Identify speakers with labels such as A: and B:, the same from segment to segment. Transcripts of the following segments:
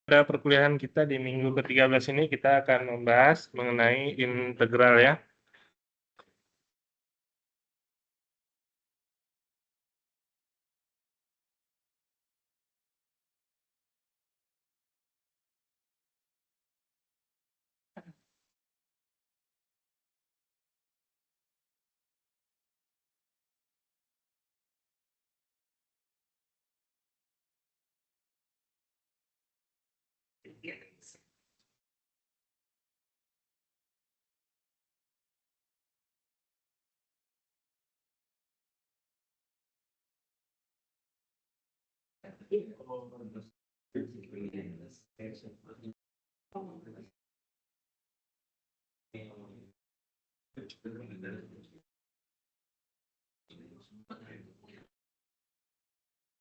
A: Pada perkuliahan kita di minggu ke-13 ini kita akan membahas mengenai integral ya.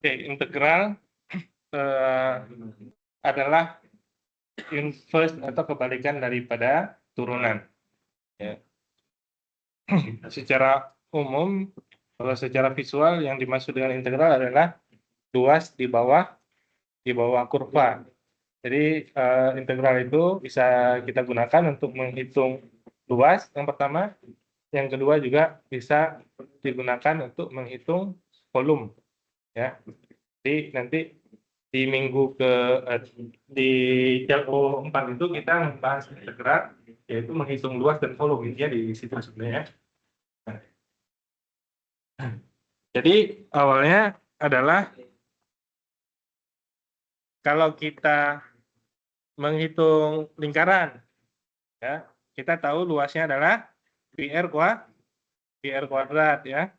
A: Oke, integral adalah inverse atau kebalikan daripada turunan. Ya. Secara umum, kalau secara visual yang dimaksud dengan integral adalah luas di bawah kurva. Jadi integral itu bisa kita gunakan untuk menghitung luas yang pertama, yang kedua juga bisa digunakan untuk menghitung volume. Ya, jadi nanti di minggu di CLO 4 itu kita membahas integral, yaitu menghitung luas dan volume intinya di situ sebenarnya. Jadi awalnya adalah kalau kita menghitung lingkaran, ya kita tahu luasnya adalah PR kuadrat ya.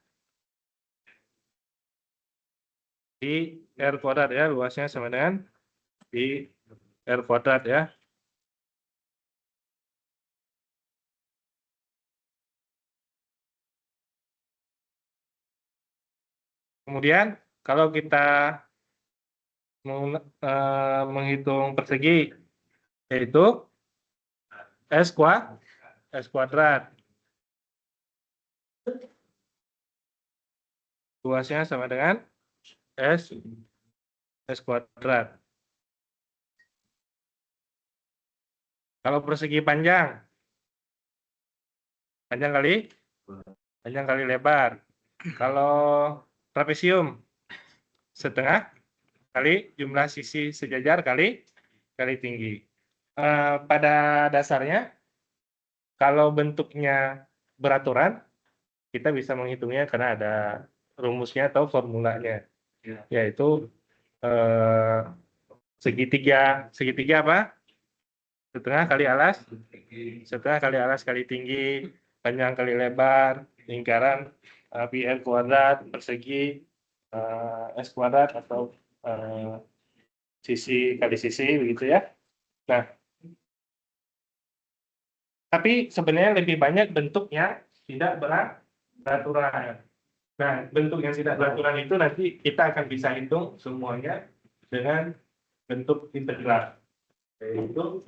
A: Di R kuadrat ya, luasnya sama dengan di R kuadrat ya. Kemudian kalau kita menghitung persegi, yaitu S kuadrat. Luasnya sama dengan S kuadrat. Kalau persegi panjang kali lebar. Kalau trapesium setengah kali jumlah sisi sejajar kali tinggi. Pada dasarnya kalau bentuknya beraturan, kita bisa menghitungnya karena ada rumusnya atau formulanya, yaitu segitiga apa? Setengah kali alas kali tinggi, panjang kali lebar, lingkaran PR kuadrat, persegi S kuadrat atau sisi kali sisi, begitu ya. Nah, tapi sebenarnya lebih banyak bentuk yang tidak beraturan. Nah, bentuk yang tidak beraturan itu nanti kita akan bisa hitung semuanya dengan bentuk integral, yaitu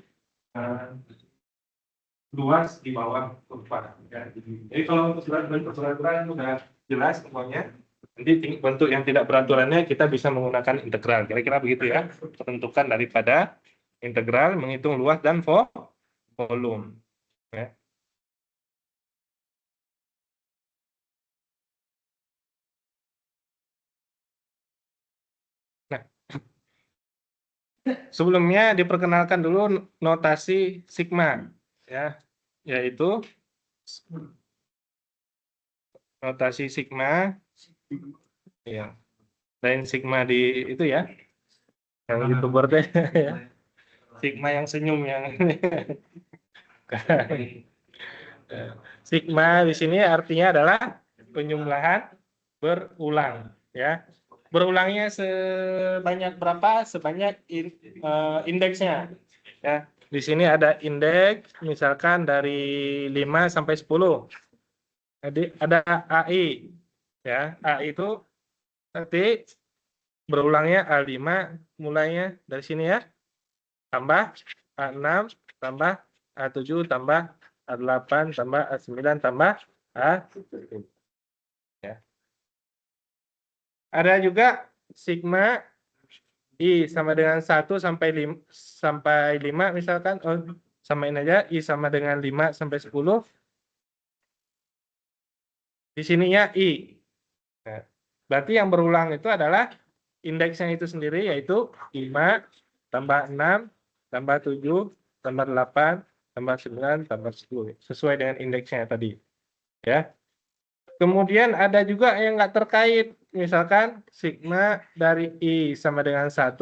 A: luas di bawah kurva. Ya. Jadi kalau untuk bentuk beraturan sudah jelas semuanya. Nanti bentuk yang tidak beraturannya kita bisa menggunakan integral. Kira-kira begitu ya. Tentukan daripada integral menghitung luas dan volume. Ya. Nah, sebelumnya diperkenalkan dulu notasi sigma, ya, yaitu notasi sigma, ya, lain sigma di itu ya, yang youtuber deh, ya, sigma yang senyum yang sigma di sini artinya adalah penjumlahan berulang, ya. Berulangnya sebanyak berapa? Sebanyak indeksnya. Ya. Di sini ada indeks misalkan dari 5 sampai 10. Jadi ada AI. Ya, AI itu nanti berulangnya A5 mulainya dari sini ya. Tambah A6 tambah A7 tambah A8 tambah A9 tambah A10. Ya. Ada juga sigma I sama dengan 1 sampai 5 misalkan, samain aja I sama dengan 5 sampai 10. Di sininya I. Nah, berarti yang berulang itu adalah indeksnya itu sendiri, yaitu 5 tambah 6 tambah 7 tambah 8 tambah 9 tambah 10, sesuai dengan indeksnya tadi. Ya. Kemudian ada juga yang nggak terkait, misalkan sigma dari I sama dengan 1,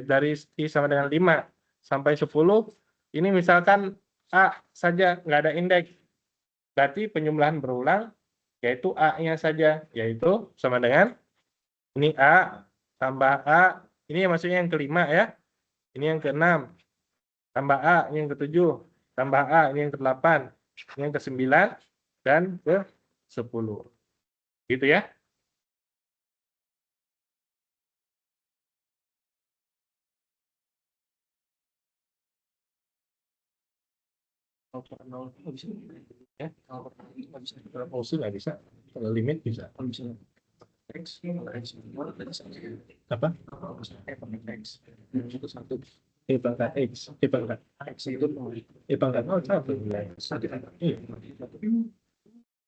A: dari I sama dengan 5 sampai 10, ini misalkan A saja, nggak ada indeks. Berarti penjumlahan berulang, yaitu A-nya saja, yaitu sama dengan ini A tambah A, ini maksudnya yang kelima ya, ini yang keenam, tambah A, ini yang ketujuh, tambah A, ini yang ke-8, ini yang ke-9, dan ke-10. Gitu ya. Ya, kalau fungsi nggak bisa, kalau limit bisa. X, apa? E pangkat X, E pangkat X itu E pangkat 0 satu. Iya.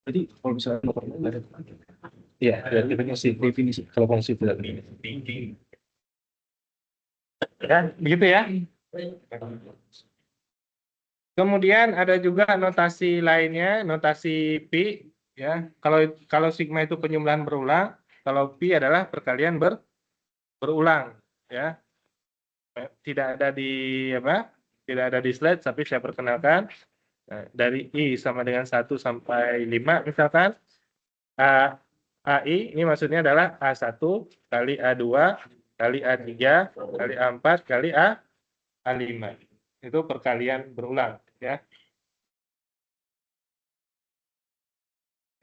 A: Jadi kalau misalnya ada, iya, ada definisi. Kalau fungsi tidak ya, begitu ya. Kemudian ada juga notasi lainnya, notasi pi ya. Kalau sigma itu penjumlahan berulang, kalau pi adalah perkalian berulang ya. Tidak ada di apa? Tidak ada di slide, tapi saya perkenalkan. Nah, dari I sama dengan 1 sampai 5 misalkan, AI ini maksudnya adalah A1 kali A2 kali A3 kali A4 kali A5. Itu perkalian berulang ya.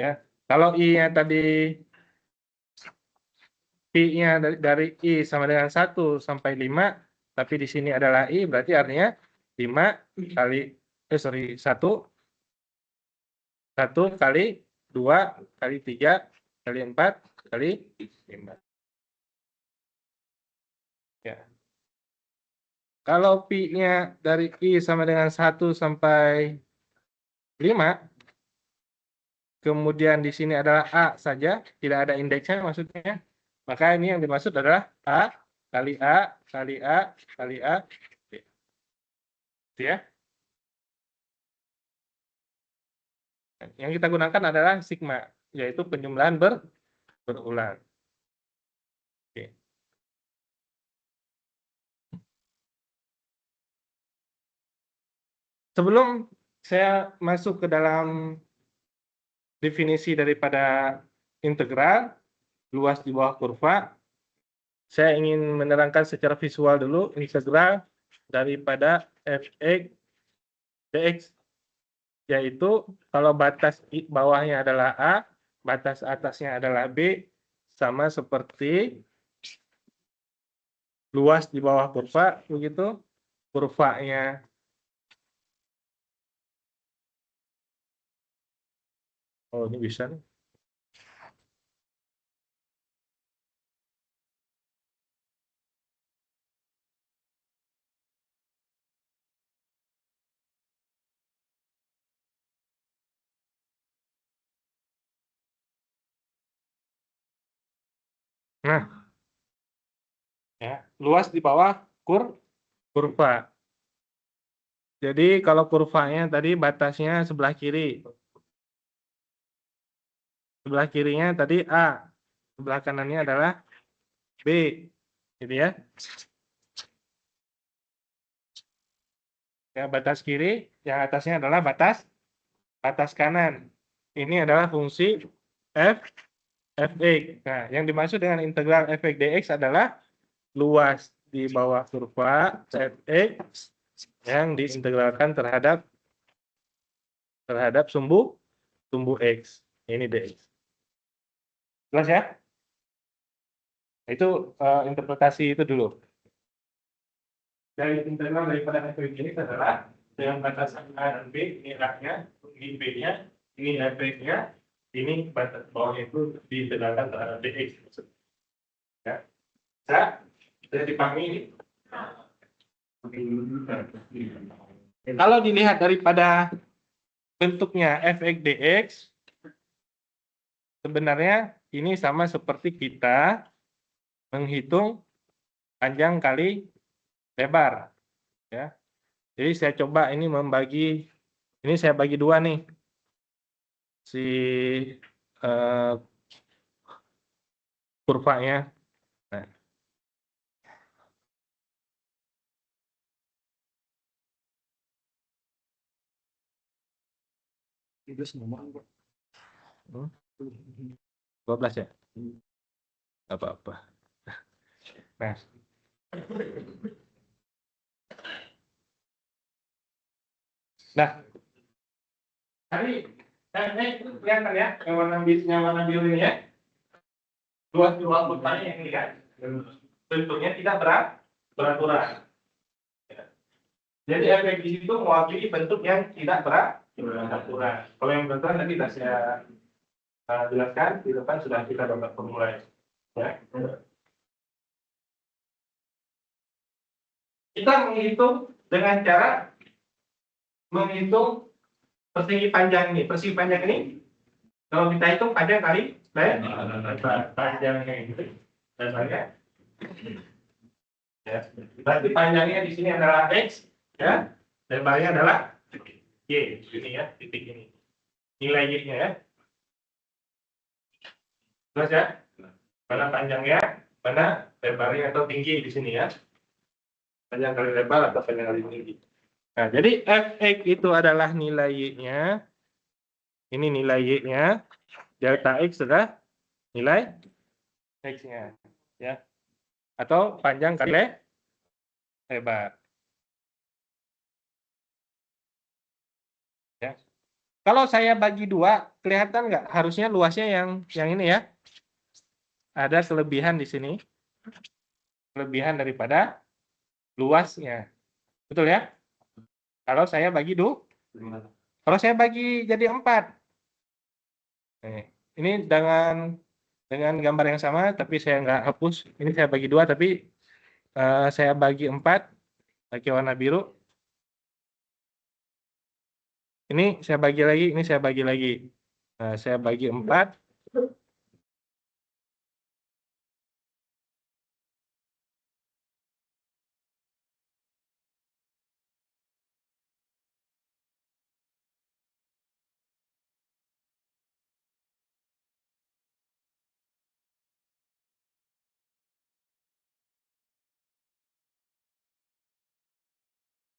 A: Ya. Kalau I-nya tadi I-nya dari I sama dengan 1 sampai 5, tapi di sini adalah I, berarti artinya 5 kali 1 kali 2 kali 3 kali 4 kali 5. Ya. Kalau pi-nya dari I sama dengan 1 sampai 5, kemudian di sini adalah A saja, tidak ada indeksnya maksudnya, maka ini yang dimaksud adalah A kali A kali A kali A. Ya. Yang kita gunakan adalah sigma, yaitu penjumlahan berulang. Oke. Sebelum saya masuk ke dalam definisi daripada integral luas di bawah kurva, saya ingin menerangkan secara visual dulu integral daripada fx dx, yaitu kalau batas bawahnya adalah A, batas atasnya adalah B, sama seperti luas di bawah kurva, begitu. Kurvanya ini bisa nih. Nah, ya, luas di bawah kurva. Jadi kalau kurvanya tadi batasnya sebelah kiri. Sebelah kirinya tadi A, sebelah kanannya adalah B. Gitu ya. Ya, batas kiri, yang atasnya adalah batas kanan. Ini adalah fungsi f fx. Nah, yang dimaksud dengan integral fx dx adalah luas di bawah kurva fx yang diintegralkan terhadap sumbu x. Ini dx. Jelas ya? Itu interpretasi itu dulu. Dari integral daripada fx ini adalah dengan batasan A dan B, ini A-nya, ini B-nya, ini fx-nya, ini batas bawahnya itu diintegralkan terhadap dx. Ya. Bisa Bisa dipahami? Kalau dilihat daripada bentuknya f(x) dx, sebenarnya ini sama seperti kita menghitung panjang kali lebar, ya. Jadi saya coba ini membagi, ini saya bagi dua nih, si kurvanya. Nah. Itu 12 ya? Apa-apa. Nah. Nah. Tadi itu kelihatan ya, yang warna biru ini ya. Dua kurvanya yang ini kan. Bentuknya tidak beraturan. Jadi efek di situ mewakili bentuk yang tidak beraturan. Kalau yang beraturan tadi sudah saya jelaskan, di depan sudah kita dapat formula. Ya. Kita menghitung dengan cara menghitung persegi panjang ini. Persegi panjang ini, kalau kita hitung panjang kali panjangnya itu, dasarnya. Ya. Berarti panjangnya di sini adalah x, ya. Lebarnya adalah y, ini ya, titik ini. Nilai y-nya ya. Jelas ya? Mana panjangnya, mana lebarnya atau tinggi di sini ya. Panjang kali lebar atau panjang kali tinggi. Nah, jadi f(x) itu adalah nilai y-nya. Ini nilai y-nya. Delta x adalah nilai x-nya, ya. Atau panjang kali lebar. Ya. Kalau saya bagi dua, kelihatan nggak? Harusnya luasnya yang ini ya. Ada kelebihan di sini. Kelebihan daripada luasnya. Betul ya? Kalau saya bagi kalau saya bagi jadi 4. Ini dengan gambar yang sama, tapi saya nggak hapus. Ini saya bagi 2, tapi saya bagi 4 pakai warna biru. Ini saya bagi lagi, ini saya bagi lagi. Nah, saya bagi 4.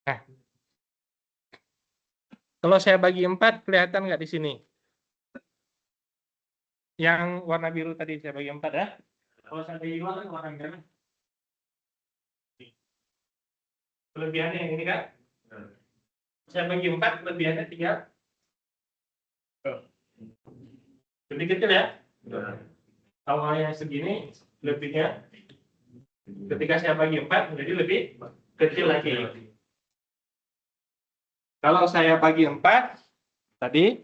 A: Nah, kalau saya bagi 4, kelihatan nggak di sini? Yang warna biru tadi saya bagi 4 ya. Kalau saya bagi 2 kan warna merah. Kelebihannya yang ini kan? Saya bagi 4, kelebihannya 3. Lebih kecil ya? Awalnya segini, lebihnya. Ketika saya bagi 4, menjadi lebih kecil lagi. Kalau saya bagi 4, tadi,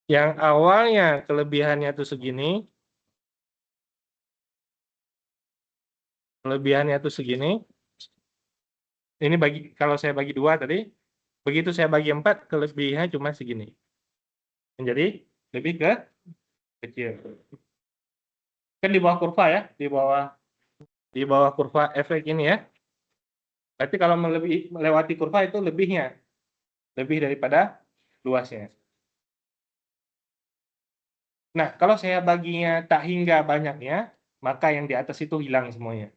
A: yang awalnya kelebihannya itu segini, ini kalau saya bagi 2 tadi, begitu saya bagi 4, kelebihannya cuma segini. Menjadi lebih kecil. Kan di bawah kurva ya, di bawah kurva efek ini ya. Berarti kalau melewati kurva itu lebih daripada luasnya. Nah, kalau saya baginya tak hingga banyaknya, maka yang di atas itu hilang semuanya.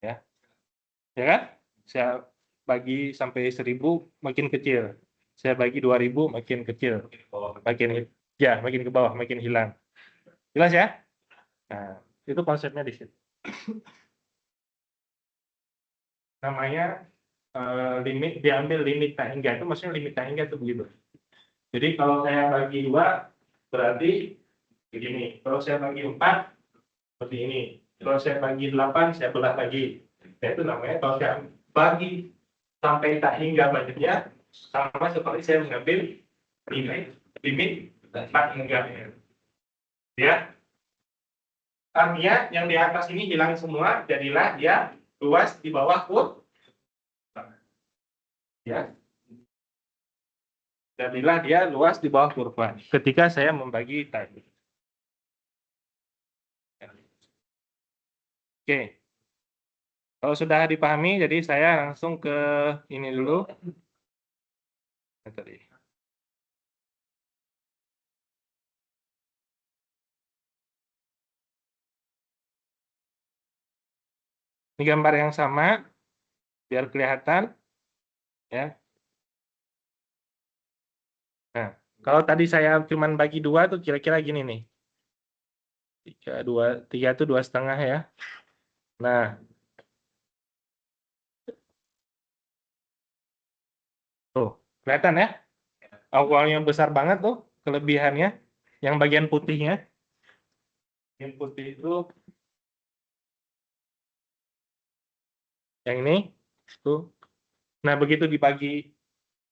A: Ya. Ya kan? Saya bagi sampai 1000 makin kecil. Saya bagi 2000 makin kecil. Makin ke bawah, makin hilang. Jelas ya? Nah, itu konsepnya di situ. Namanya diambil limit tak hingga, itu maksudnya limit tak hingga itu begitu. Jadi kalau saya bagi 2 berarti begini. Kalau saya bagi 4 seperti ini. Kalau saya bagi 8 saya belah lagi. Nah, itu namanya kalau saya bagi sampai tak hingga banyaknya, sama seperti saya mengambil limit tak hingga. Ya. Artinya yang di atas ini hilang semua, jadilah dia luas di bawah kurva. Ya. Jadilah dia luas di bawah kurva. Ketika saya membagi tadi. Oke. Kalau sudah dipahami, jadi saya langsung ke ini dulu. Tadi. Ini gambar yang sama, biar kelihatan. Ya. Nah, kalau tadi saya cuma bagi dua tuh kira-kira gini nih. 3 itu 2,5 ya. Nah, tuh kelihatan ya. Awalnya besar banget tuh kelebihannya. Yang bagian putihnya. Yang putih itu yang ini tuh. Nah, begitu dibagi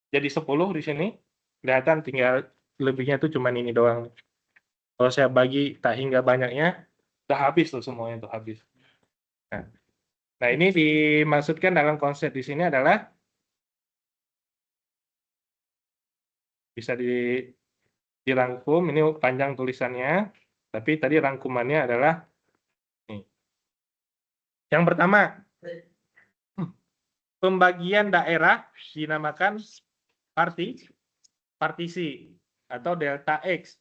A: jadi 10 di sini, kelihatan tinggal lebihnya tuh cuma ini doang. Kalau saya bagi tak hingga banyaknya, udah habis tuh semuanya tuh habis. Nah, ini dimaksudkan dalam konsep di sini adalah bisa dirangkum, ini panjang tulisannya, tapi tadi rangkumannya adalah ini. Yang pertama, pembagian daerah dinamakan partisi atau delta X.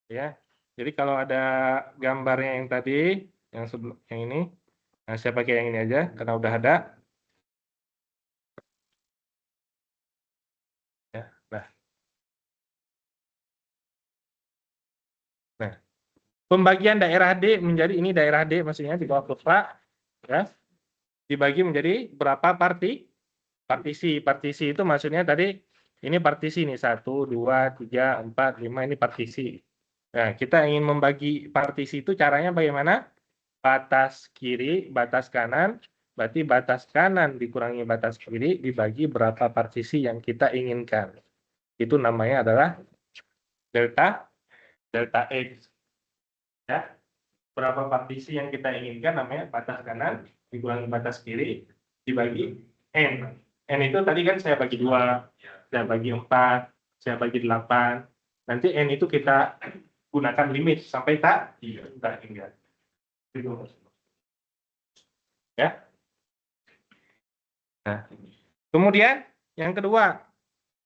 A: Ya. Jadi kalau ada gambarnya yang tadi, yang ini, nah saya pakai yang ini aja karena udah ada. Ya. Nah, pembagian daerah D menjadi ini daerah D maksudnya di bawah kurva, ya, dibagi menjadi berapa partisi. Partisi itu maksudnya tadi ini partisi nih 1, 2, 3, 4, 5 ini partisi. Nah, kita ingin membagi partisi itu caranya bagaimana? Batas kiri, batas kanan, berarti batas kanan dikurangi batas kiri dibagi berapa partisi yang kita inginkan. Itu namanya adalah delta X. Ya. Berapa partisi yang kita inginkan namanya batas kanan dikurangi batas kiri dibagi N. N itu tadi kan saya bagi 2, saya bagi 4, saya bagi 8. Nanti N itu kita gunakan limit sampai tak hingga. Gitu. Ya. Nah, kemudian yang kedua,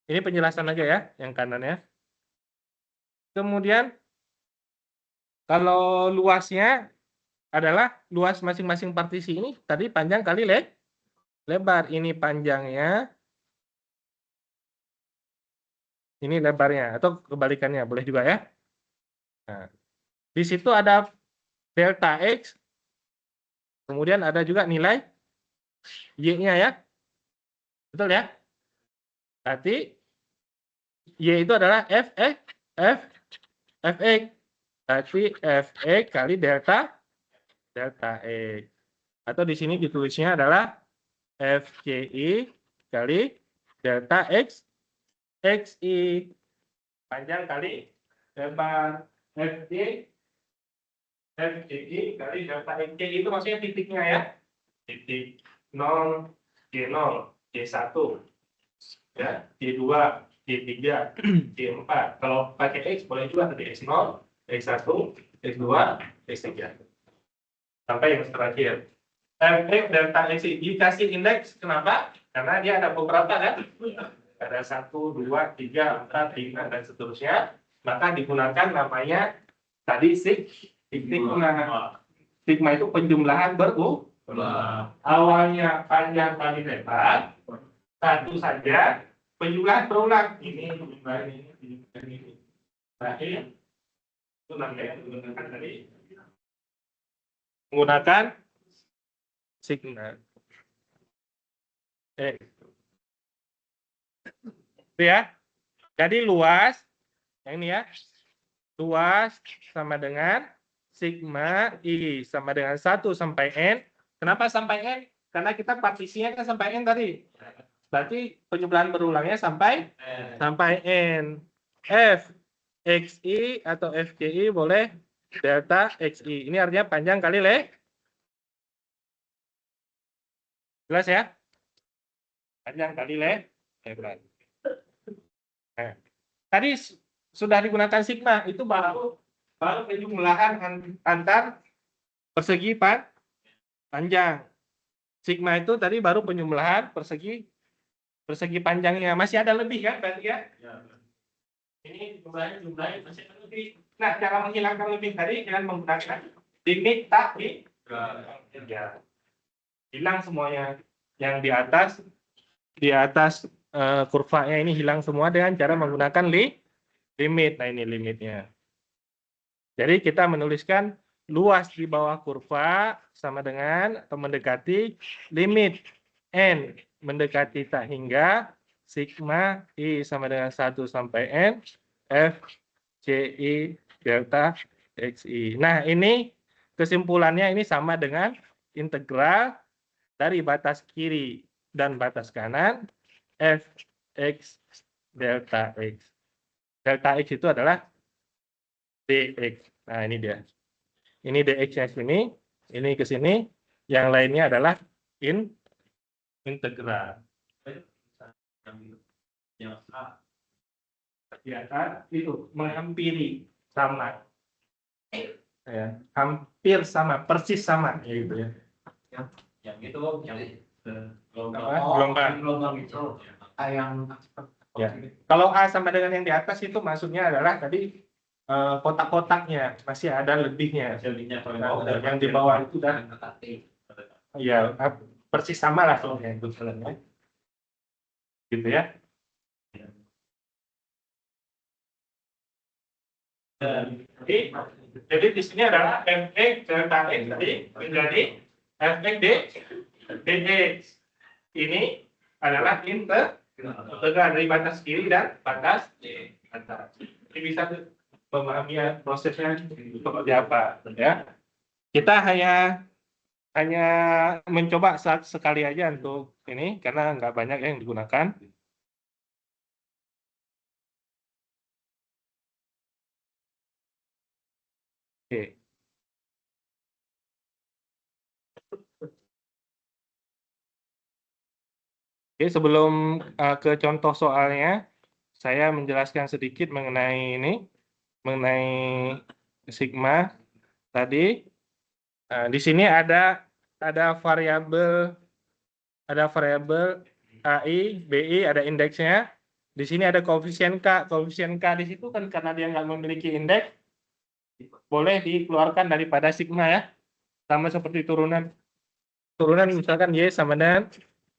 A: ini penjelasan aja ya, yang kanan ya. Kemudian kalau luasnya adalah luas masing-masing partisi ini tadi panjang kali lebar. Ini panjangnya, ini lebarnya, atau kebalikannya, boleh juga ya. Nah, di situ ada delta X, kemudian ada juga nilai Y-nya ya. Betul ya? Berarti Y itu adalah Fx. Berarti Fx kali delta X. Atau di sini ditulisnya adalah FCI kali delta XI. Panjang kali lebar. FCI kali delta XI itu maksudnya titiknya ya. Titik 0, G0, G1, ya, G2, G3, G4. Kalau pakai X boleh juga tadi X0, X1, X2, X3. Sampai yang terakhir. Fx delta X dikasih indeks, kenapa? Karena dia ada beberapa kan? Ada 1, 2, 3, 4, 5, dan seterusnya. Maka digunakan namanya tadi sigma. Sigma itu penjumlahan berulang. Awalnya panjang kali lebar, satu saja, penjumlahan berulang. Ini, penjumlahan ini, penjumlahan ini. Terakhir, itu namanya menggunakan tadi. Menggunakan sigma. Itu ya. Jadi luas, yang ini ya, luas sama dengan sigma I sama dengan 1 sampai N. Kenapa sampai N? Karena kita partisinya kan sampai N tadi. Berarti penjumlahan berulangnya sampai N. F XI atau FCI boleh delta XI. Ini artinya panjang kali jelas ya? Panjang kali lebar. Nah, tadi sudah digunakan sigma, itu baru penjumlahan antar persegi panjang. Sigma itu tadi baru penjumlahan persegi panjangnya. Masih ada lebih kan berarti ya? Ini jumlahnya masih ada lebih. Nah, cara menghilangkan lebih tadi dengan menggunakan limit tak ya. Hilang semuanya yang di atas kurvanya ini hilang semua dengan cara menggunakan limit. Nah, ini limitnya. Jadi kita menuliskan luas di bawah kurva sama dengan atau mendekati limit n mendekati tak hingga sigma i sama dengan 1 sampai n f ci delta xi. Nah, ini kesimpulannya ini sama dengan integral dari batas kiri dan batas kanan f x delta x. Delta x itu adalah dx. Nah, ini dia. Ini dx-nya sini, ini ke sini, yang lainnya adalah integral. Ya kan? Itu menghampiri sama. Ya, hampir sama, persis sama gitu ya.
B: Yang itu yang
A: gelombang
B: itu yang
A: ya. Kalau A sama dengan yang di atas itu maksudnya adalah tadi kotak-kotaknya masih ada lebihnya. Yang di bawah itu dah ya persis sama lah kalau yang itu gitu ya. Jadi di sini adalah fx delta x tadi menjadi fx dx. Ini adalah integral dari batas kiri dan batas atas. Ini bisa memahami prosesnya seperti apa ya. Kita hanya mencoba sekali aja untuk ini karena nggak banyak yang digunakan. Oke. Oke, sebelum ke contoh soalnya, saya menjelaskan sedikit mengenai ini, mengenai sigma tadi. Di sini ada variabel AI, BI, ada indeksnya. Di sini ada koefisien K. Koefisien K di situ kan karena dia nggak memiliki indeks, boleh dikeluarkan daripada sigma ya. Sama seperti turunan. Turunan misalkan Y sama dengan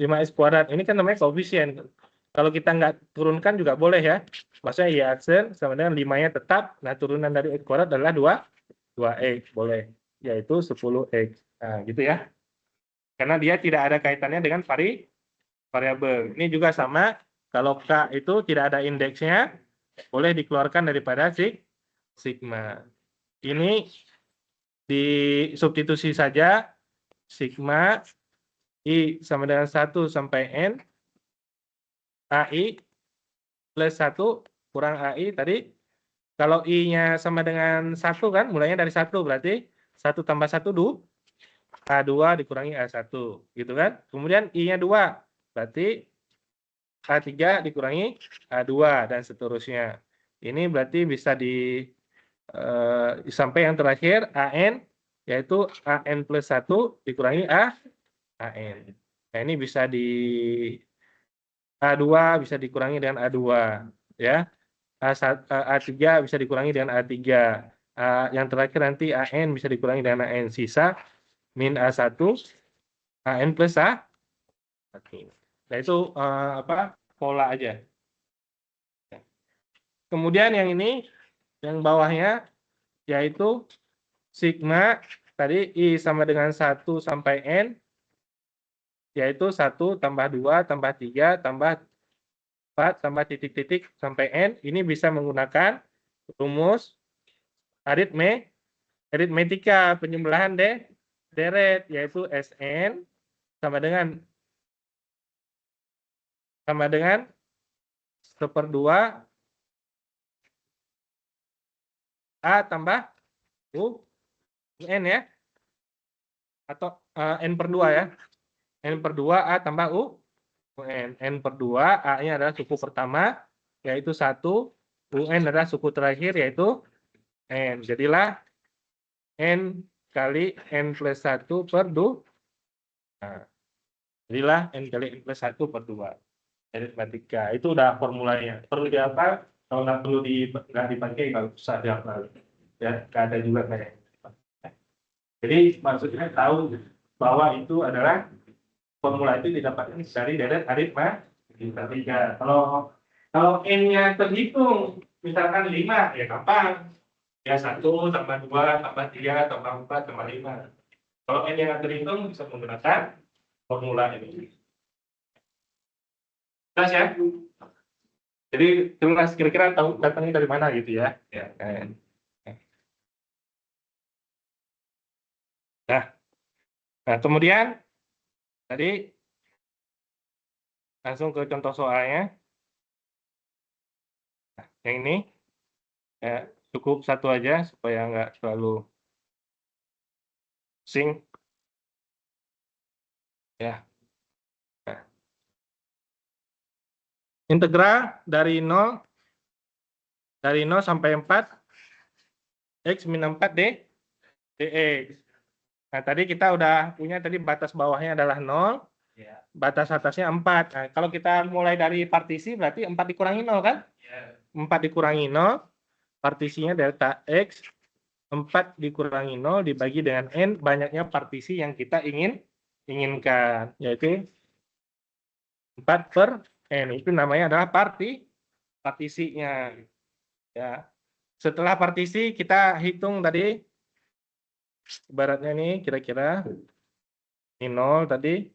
A: 5x kuadrat. Ini kan namanya koefisien. Kalau kita nggak turunkan juga boleh ya. Maksudnya Y aksen sama dengan 5-nya tetap. Nah, turunan dari X kuadrat adalah 2X. Boleh. Yaitu 10X. Nah, gitu ya. Karena dia tidak ada kaitannya dengan variabel. Ini juga sama. Kalau K itu tidak ada indeksnya, boleh dikeluarkan daripada sigma. Ini disubstitusi saja. Sigma I sama dengan 1 sampai N. AI plus 1 kurang AI tadi. Kalau I-nya sama dengan 1 kan, mulainya dari 1 berarti 1 tambah 1 A2 dikurangi A1 gitu kan. Kemudian I-nya 2 berarti A3 dikurangi A2 dan seterusnya. Ini berarti bisa sampai yang terakhir AN yaitu AN plus 1 dikurangi AN. Nah, ini bisa di A2 bisa dikurangi dengan A2 ya. A3 bisa dikurangi dengan A3. Yang terakhir nanti AN bisa dikurangi dengan AN. Sisa min A1 AN plus A1. Nah, itu pola aja. Kemudian yang ini yang bawahnya yaitu sigma tadi I sama dengan 1 sampai N yaitu 1 tambah 2 tambah 3 tambah 4 tambah titik-titik sampai N. Ini bisa menggunakan rumus aritmetika penjumlahan deret yaitu Sn sama dengan 1/2 A tambah UN ya. Atau N per 2 ya. N per 2 A tambah UN. N per 2 A-nya adalah suku pertama, yaitu 1. UN adalah suku terakhir, yaitu N. Jadilah N kali N plus 1 per 2. Nah, jadilah N kali N plus 1 per 2. Aritmatika. Itu udah formulanya. Perlu dihafal? Kalau nggak perlu nggak dipakai, kalau usah dihafal. Ya, nggak ada juga kayak. Jadi maksudnya tahu bahwa itu adalah formula itu didapatkan dari deret aritmatika. Kalau N-nya terhitung, misalkan 5, ya gampang. Ya 1 tambah 2 tambah 3 tambah 4 tambah 5. Kalau N yang terhitung bisa menggunakan formula ini. Jelas ya? Jadi jelas kira-kira tahu datangnya dari mana gitu ya. Nah, kemudian tadi langsung ke contoh soalnya. Nah, yang ini ya, cukup satu aja supaya nggak terlalu pusing. Ya. Nah. Integral dari 0 sampai 4 X min 4 dx. Nah, tadi kita udah punya tadi batas bawahnya adalah 0, batas atasnya 4. Nah, kalau kita mulai dari partisi berarti 4 dikurangi 0 kan? 4 dikurangi 0, partisinya delta X, 4 dikurangi 0 dibagi dengan N, banyaknya partisi yang kita inginkan, yaitu 4 per N. Itu namanya adalah partisinya. Ya. Setelah partisi, kita hitung tadi, ibaratnya nih kira-kira ini 0 tadi,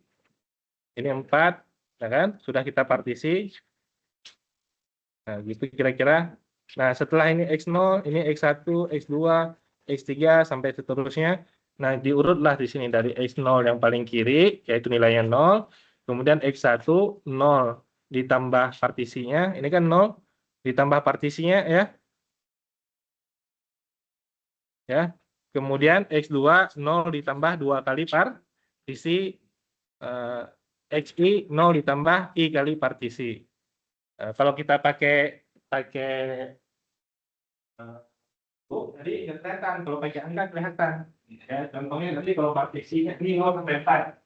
A: ini 4, ya kan? Sudah kita partisi. Nah, gitu kira-kira. Nah, setelah ini X0, ini X1, X2, X3, sampai seterusnya. Nah, diurutlah di sini dari X0 yang paling kiri, yaitu nilainya 0. Kemudian X1, 0 ditambah partisinya. Ini kan 0 ditambah partisinya ya. Ya. Kemudian X2, 0 ditambah 2 kali partisi. XI, 0 ditambah I kali partisi. Kalau kita pakai jadi kelihatan, kalau pakai angka kelihatan. Ya, contohnya nanti kalau partisinya ini 0 sampai 4.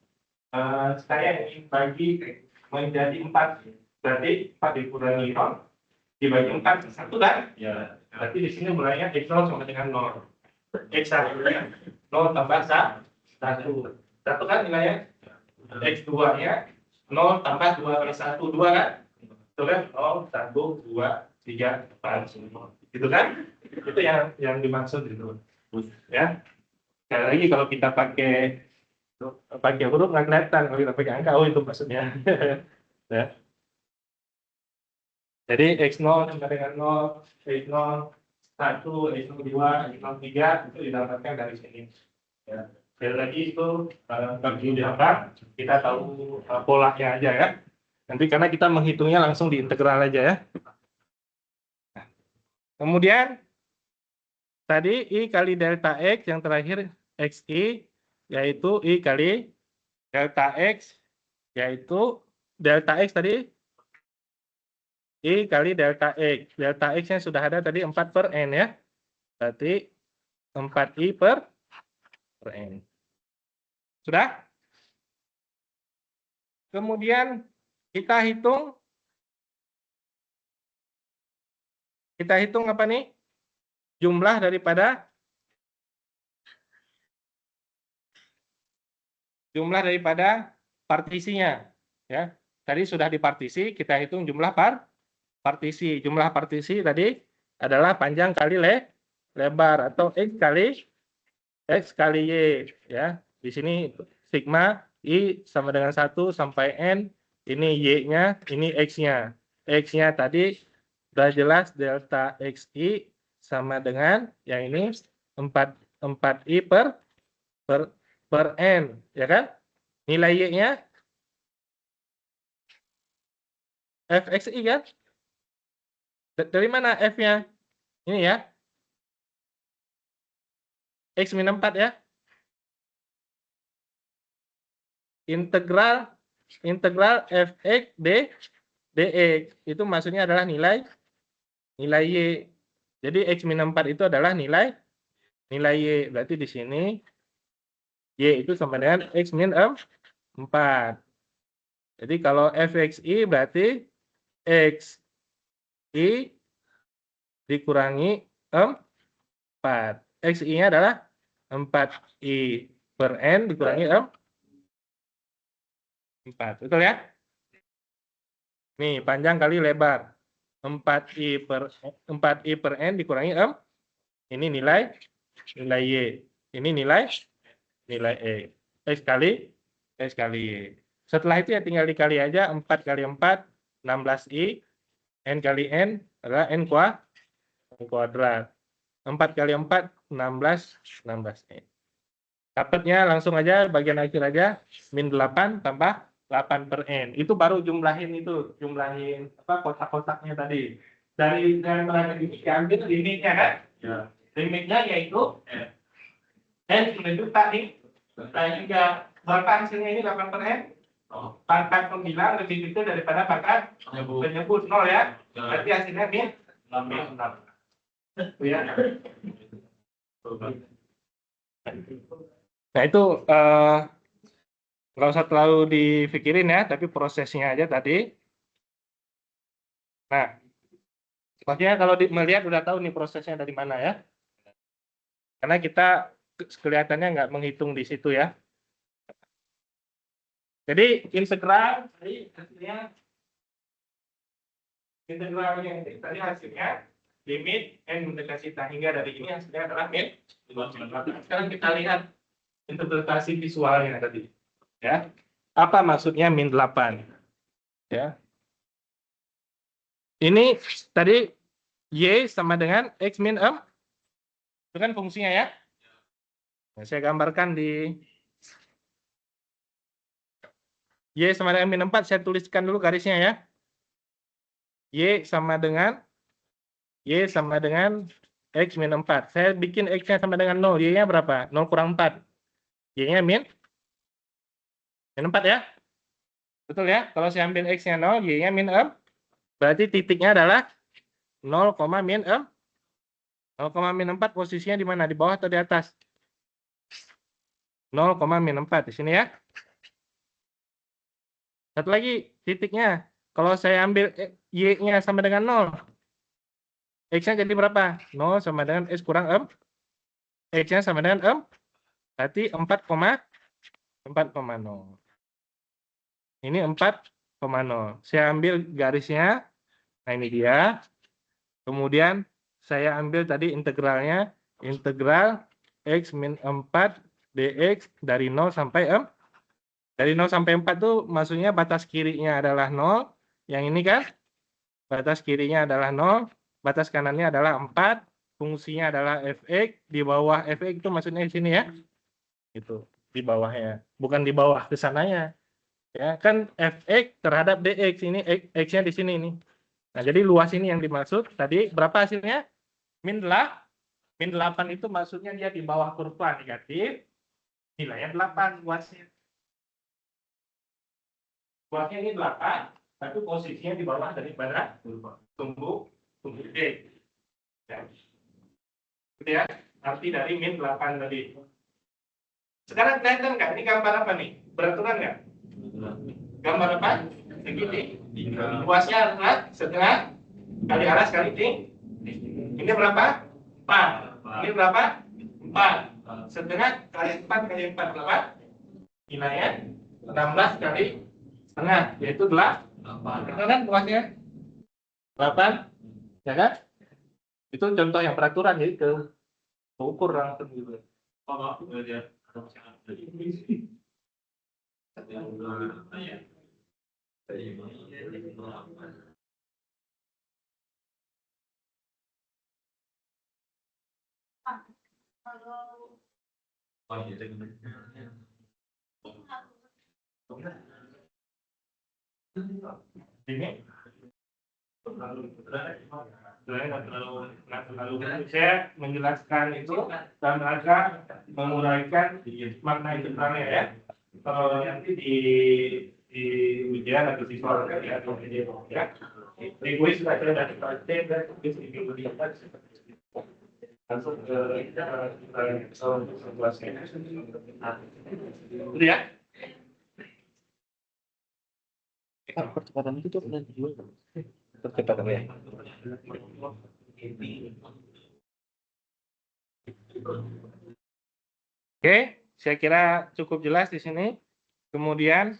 A: Saya ingin bagi menjadi 4. Berarti 4 dikurangi 0 dibagi 4 1 kan? Ya. Berarti di sini mulainya X0 sama dengan 0. X1 0 tambah 1. 1 kan nilainya? X2-nya 0 tambah 2 kali 1, 2 kan? Itu kan 0, 1, 2, 3, 4, 5. Gitu kan? Itu yang dimaksud itu. Ya. Sekali lagi kalau kita pakai huruf nggak kelihatan, kalau kita pakai angka, oh itu maksudnya. Ya. Jadi X0 sama dengan 0, X0 1, X0 2, X0 3 itu didapatkan dari sini. Ya. Sekali lagi itu perlu dihafal, kita tahu polanya aja ya. Nanti karena kita menghitungnya langsung di integral aja ya. Nah, kemudian tadi I kali delta X yang terakhir XI, yaitu I kali delta X, yaitu delta X tadi I kali delta X. Delta X-nya sudah ada tadi 4 per N ya. Berarti 4I per N. Sudah? Kemudian kita hitung apa nih? Jumlah daripada partisinya ya. Tadi sudah dipartisi, kita hitung jumlah partisi. Jumlah partisi tadi adalah panjang kali lebar atau X kali Y ya. Di sini sigma I sama dengan 1 sampai N, ini Y-nya, ini X-nya. X-nya tadi sudah jelas delta XI sama dengan yang ini 4I per N, ya kan? Nilai Y-nya FXI kan? Dari mana F-nya? Ini ya. X min 4 ya. Integral fx dx itu maksudnya adalah nilai y. Jadi X min 4 itu adalah nilai y. Berarti di sini y itu sama dengan X min 4. Jadi kalau fxy berarti xi dikurangi 4. Xi-nya adalah 4i per n dikurangi 4. Betul ya? Nih, panjang kali lebar. 4i per n dikurangi ini nilai y. Ini nilai e. X kali y. Setelah itu ya tinggal dikali aja 4 kali 4 16i, n kali n adalah n kuadrat. 4 kali 4 16i. Dapatnya langsung aja bagian akhir aja min 8 tambah 8 per n. Itu baru jumlahin kotak-kotaknya tadi. Dari perangkat ini diambil limitnya kan? Ya. Limitnya yaitu n menuju tadi. Dan juga berapa hasilnya ini 8 per n? Pangkat 9 lebih kecil daripada pangkat penyebut 0 ya. Berarti hasilnya min 6. Ya. Nah itu nggak usah terlalu dipikirin ya, tapi prosesnya aja tadi. Nah, maksudnya kalau melihat udah tahu nih prosesnya dari mana ya. Karena kita kelihatannya nggak menghitung di situ ya. Jadi integral tadi hasilnya tadi hasilnya limit n mendekati hingga dari ini hasilnya adalah min. Sekarang kita lihat interpretasi visualnya tadi. Ya. Apa maksudnya min 8? Ya. Ini tadi y sama dengan x min 4. Itu kan fungsinya ya. Nah, saya gambarkan di y sama dengan min 4, saya tuliskan dulu garisnya ya. Y sama dengan x min 4. Saya bikin x-nya sama dengan 0. Y-nya berapa? 0 kurang 4. Y-nya min 4 ya. Betul ya? Kalau saya ambil x-nya 0, y-nya min 4. Berarti titiknya adalah 0, min 4. 0, min 4 posisinya di mana? Di bawah atau di atas? 0, min 4 di sini ya. Satu lagi titiknya. Kalau saya ambil y-nya sama dengan 0. X-nya jadi berapa? 0 sama dengan x kurang 4. X-nya sama dengan 4. Berarti 4,0. Ini 4,0. Saya ambil garisnya. Nah ini dia. Kemudian saya ambil tadi integralnya. Integral x min 4 dx dari 0 sampai 4. Dari 0 sampai 4 tuh maksudnya batas kirinya adalah 0. Yang ini kan batas kirinya adalah 0. Batas kanannya adalah 4. Fungsinya adalah fx. Di bawah fx itu maksudnya di sini ya. Itu di bawahnya. Bukan di bawah ke sananya. Ya, kan fx terhadap dx ini x-nya di sini nih. Nah, jadi luas ini yang dimaksud. Tadi berapa hasilnya? Min 8 itu maksudnya dia di bawah kurva negatif. Nilainya 8 luasnya. Luasnya ini 8, tapi posisinya di bawah daripada tumbuh D. Ya. Gitu ya. Arti dari min 8 tadi. Sekarang kelihatan nggak? Ini gambar apa nih? Beraturan nggak? Gambar apa? Segini. Luasnya adalah setengah kali alas kali tinggi. Ini berapa? 4. Ini berapa? 4. Setengah kali 4 kali 4 berapa? Nilainya 16 kali setengah, yaitu 8. Betul kan luasnya? 8. Ya kan? Itu contoh yang peraturan, jadi ukur langsung gitu. Ini nggak terlalu saya menjelaskan itu dalam rangka menguraikan makna integralnya ya. Kalau nanti di ujian atau di soal ya atau di ya di kuis sudah ada praktek dan kuis ini langsung ke situasinya. Itu ya.
C: Percepatan itu tuh udah dijual. Percepatan ya.
A: Oke, saya kira cukup jelas di sini. Kemudian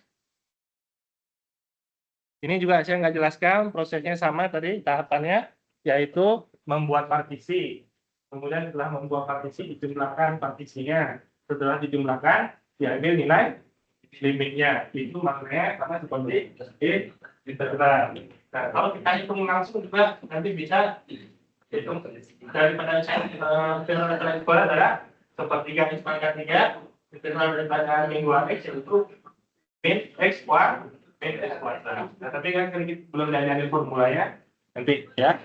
A: ini juga saya nggak jelaskan, prosesnya sama tadi tahapannya, yaitu membuat partisi. Kemudian setelah membuat partisi, dijumlahkan partisinya. Setelah dijumlahkan, diambil nilai limitnya. Itu maknanya sama seperti integral. Nah, kalau kita hitung langsung juga nanti bisa hitung daripada integral adalah sepertiga X pangkat 3, integral daripada min 2X yaitu min X kuadrat. Nah, tapi kan kita belum ada formulanya nanti ya.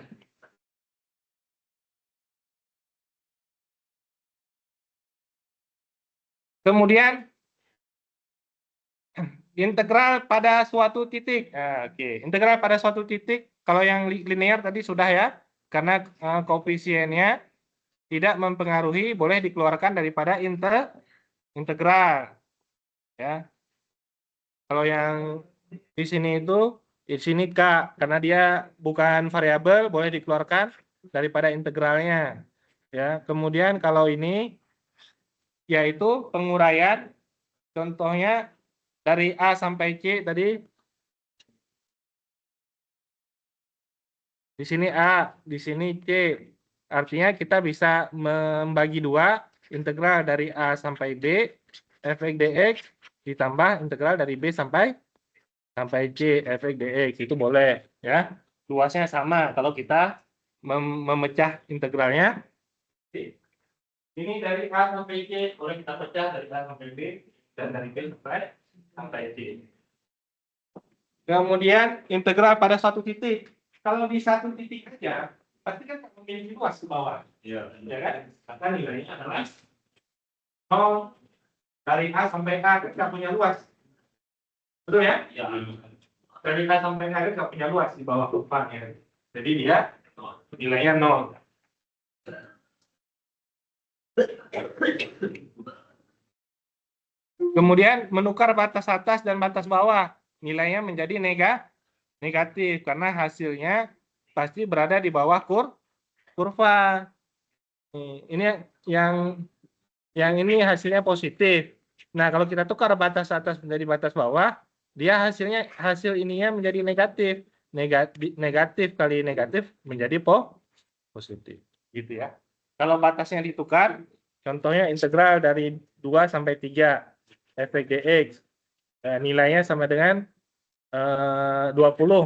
A: Kemudian integral pada suatu titik. Nah, oke, integral pada suatu titik kalau yang linear tadi sudah ya, karena koefisiennya tidak mempengaruhi, boleh dikeluarkan daripada integral ya. Kalau yang di sini itu, di sini K, karena dia bukan variabel, boleh dikeluarkan daripada integralnya. Ya, kemudian kalau ini, yaitu penguraian, contohnya dari A sampai C tadi, di sini A, di sini C. Artinya kita bisa membagi dua, integral dari A sampai D, fx dx, ditambah integral dari B sampai C fx dx, itu boleh ya. Luasnya sama kalau kita memecah integralnya. Ini dari A sampai C boleh kita pecah dari A sampai B dan dari B sampai C. Kemudian integral pada suatu titik. Kalau di satu titik saja pasti kan memiliki luas ke bawah. Iya. Ya kan? Maka nilainya adalah 0 dari A sampai A kan nggak punya luas. Betul ya? Ya. Dari A sampai A nggak punya luas di bawah kurvanya. Jadi dia nilainya 0. Kemudian menukar batas atas dan batas bawah, nilainya menjadi negatif karena hasilnya pasti berada di bawah kurva. Ini yang ini hasilnya positif. Nah, kalau kita tukar batas atas menjadi batas bawah, dia hasil ininya menjadi negatif. Negatif kali negatif menjadi positif. Gitu ya. Kalau batasnya ditukar, contohnya integral dari 2 sampai 3 fx dx. Nilainya sama dengan 20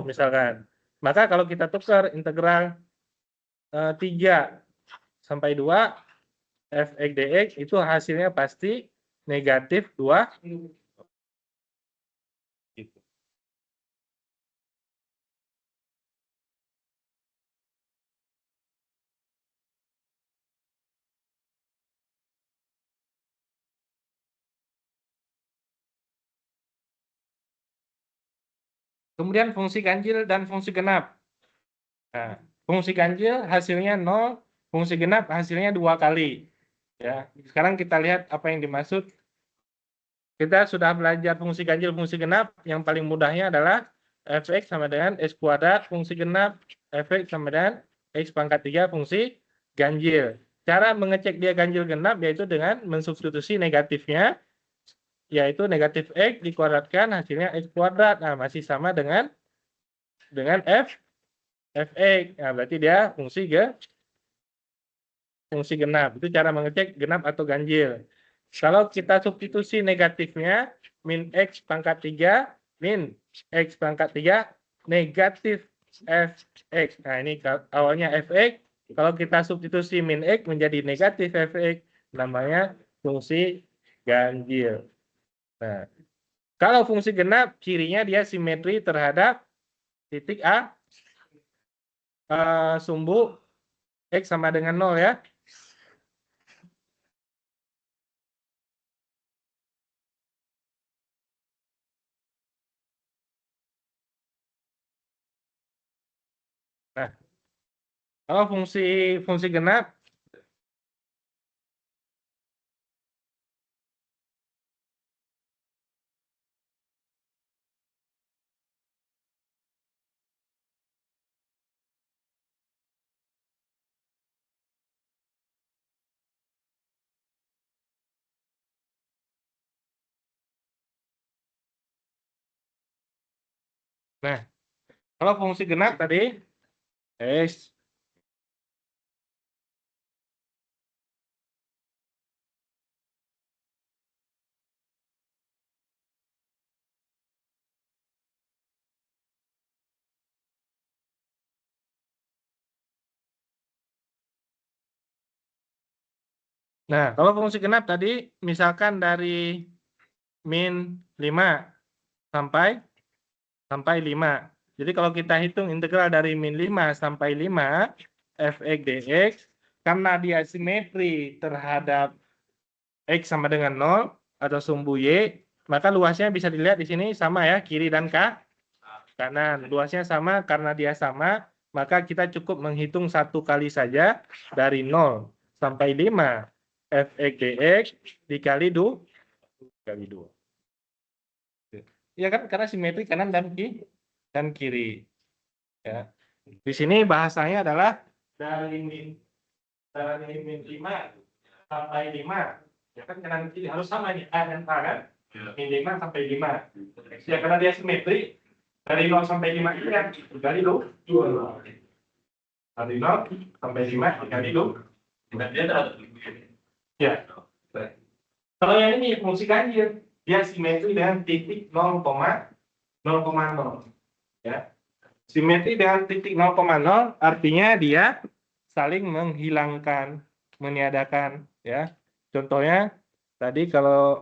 A: misalkan. Maka kalau kita tukar integral 3 sampai 2 fx dx itu hasilnya pasti negatif 2. Gitu. Kemudian fungsi ganjil dan fungsi genap. Nah, fungsi ganjil hasilnya 0, fungsi genap hasilnya 2 kali. Ya, sekarang kita lihat apa yang dimaksud. Kita sudah belajar fungsi ganjil, fungsi genap. Yang paling mudahnya adalah fx sama dengan x kuadrat fungsi genap, fx sama dengan x pangkat 3 fungsi ganjil. Cara mengecek dia ganjil genap yaitu dengan mensubstitusi negatifnya, yaitu negatif x dikuadratkan hasilnya x kuadrat. Nah, masih sama dengan fx. Nah, berarti dia fungsi genap. Itu cara mengecek genap atau ganjil. Kalau kita substitusi negatifnya, min x pangkat 3, min x pangkat 3, negatif fx. Nah, ini awalnya fx. Kalau kita substitusi min x menjadi negatif fx, namanya fungsi ganjil. Nah, kalau fungsi genap, cirinya dia simetri terhadap titik A. sumbu X sama dengan 0 ya. Nah, kalau fungsi genap, nah, kalau fungsi genap tadi X Nah, kalau fungsi genap tadi misalkan dari min 5 sampai 5. Jadi kalau kita hitung integral dari min 5 sampai 5 fx dx, karena dia simetri terhadap x sama dengan 0 atau sumbu y, maka luasnya bisa dilihat di sini sama ya, kiri dan kanan. Luasnya sama, karena dia sama, maka kita cukup menghitung satu kali saja dari 0 sampai 5 fx dx dikali 2 kali 2. Ya kan, karena simetri kanan dan kiri. Ya. Di sini bahasanya adalah dari min 5 sampai 5. Ya kan, kanan kiri harus sama ini, A dan A kan? Min 5 sampai 5. Ya, karena dia simetri, dari 0 sampai 5 ini kan dikali 2. Dari 0 sampai 5 dikali 2.
B: Dan dia terhadap
A: Ya. Kalau yang ini fungsi ganjil, dia simetri dengan titik 0,0. Ya. Simetri dengan titik 0,0 artinya dia saling menghilangkan, meniadakan, ya. Contohnya tadi kalau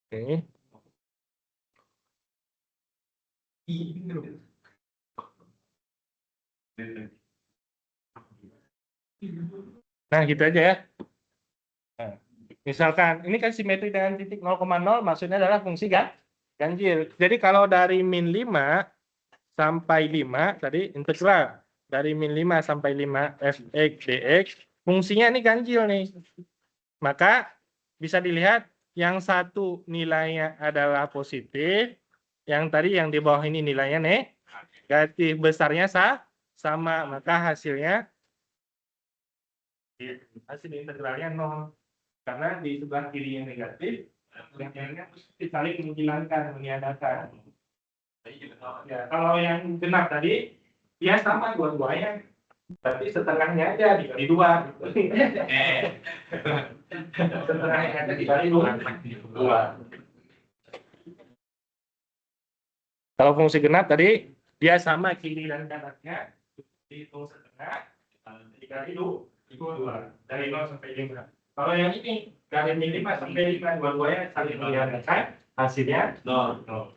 A: ini nah gitu aja ya. Nah, misalkan ini kan simetri dengan titik 0,0 maksudnya adalah fungsi ganjil. Jadi kalau dari min 5 sampai 5 tadi integral dari min 5 sampai 5 fx dx fungsinya ini ganjil nih. Maka bisa dilihat yang satu nilainya adalah positif, yang tadi yang di bawah ini nilainya negatif, besarnya sama, maka hasil integralnya 0. Karena di sebelah kiri yang negatif, yang saling menghilangkan, meniadakan. Ya, kalau yang genap tadi, ya sama dua-duanya, tapi setengahnya aja dikali 2. Setengahnya aja dikali 2. Kalau fungsi genap tadi, dia sama kiri dan kanannya, dihitung setengah, dikali 2. Dari 0 sampai 5. Kalau yang ini, dari min 5 sampai 5, dua-duanya saling meniadakan, hasilnya 0.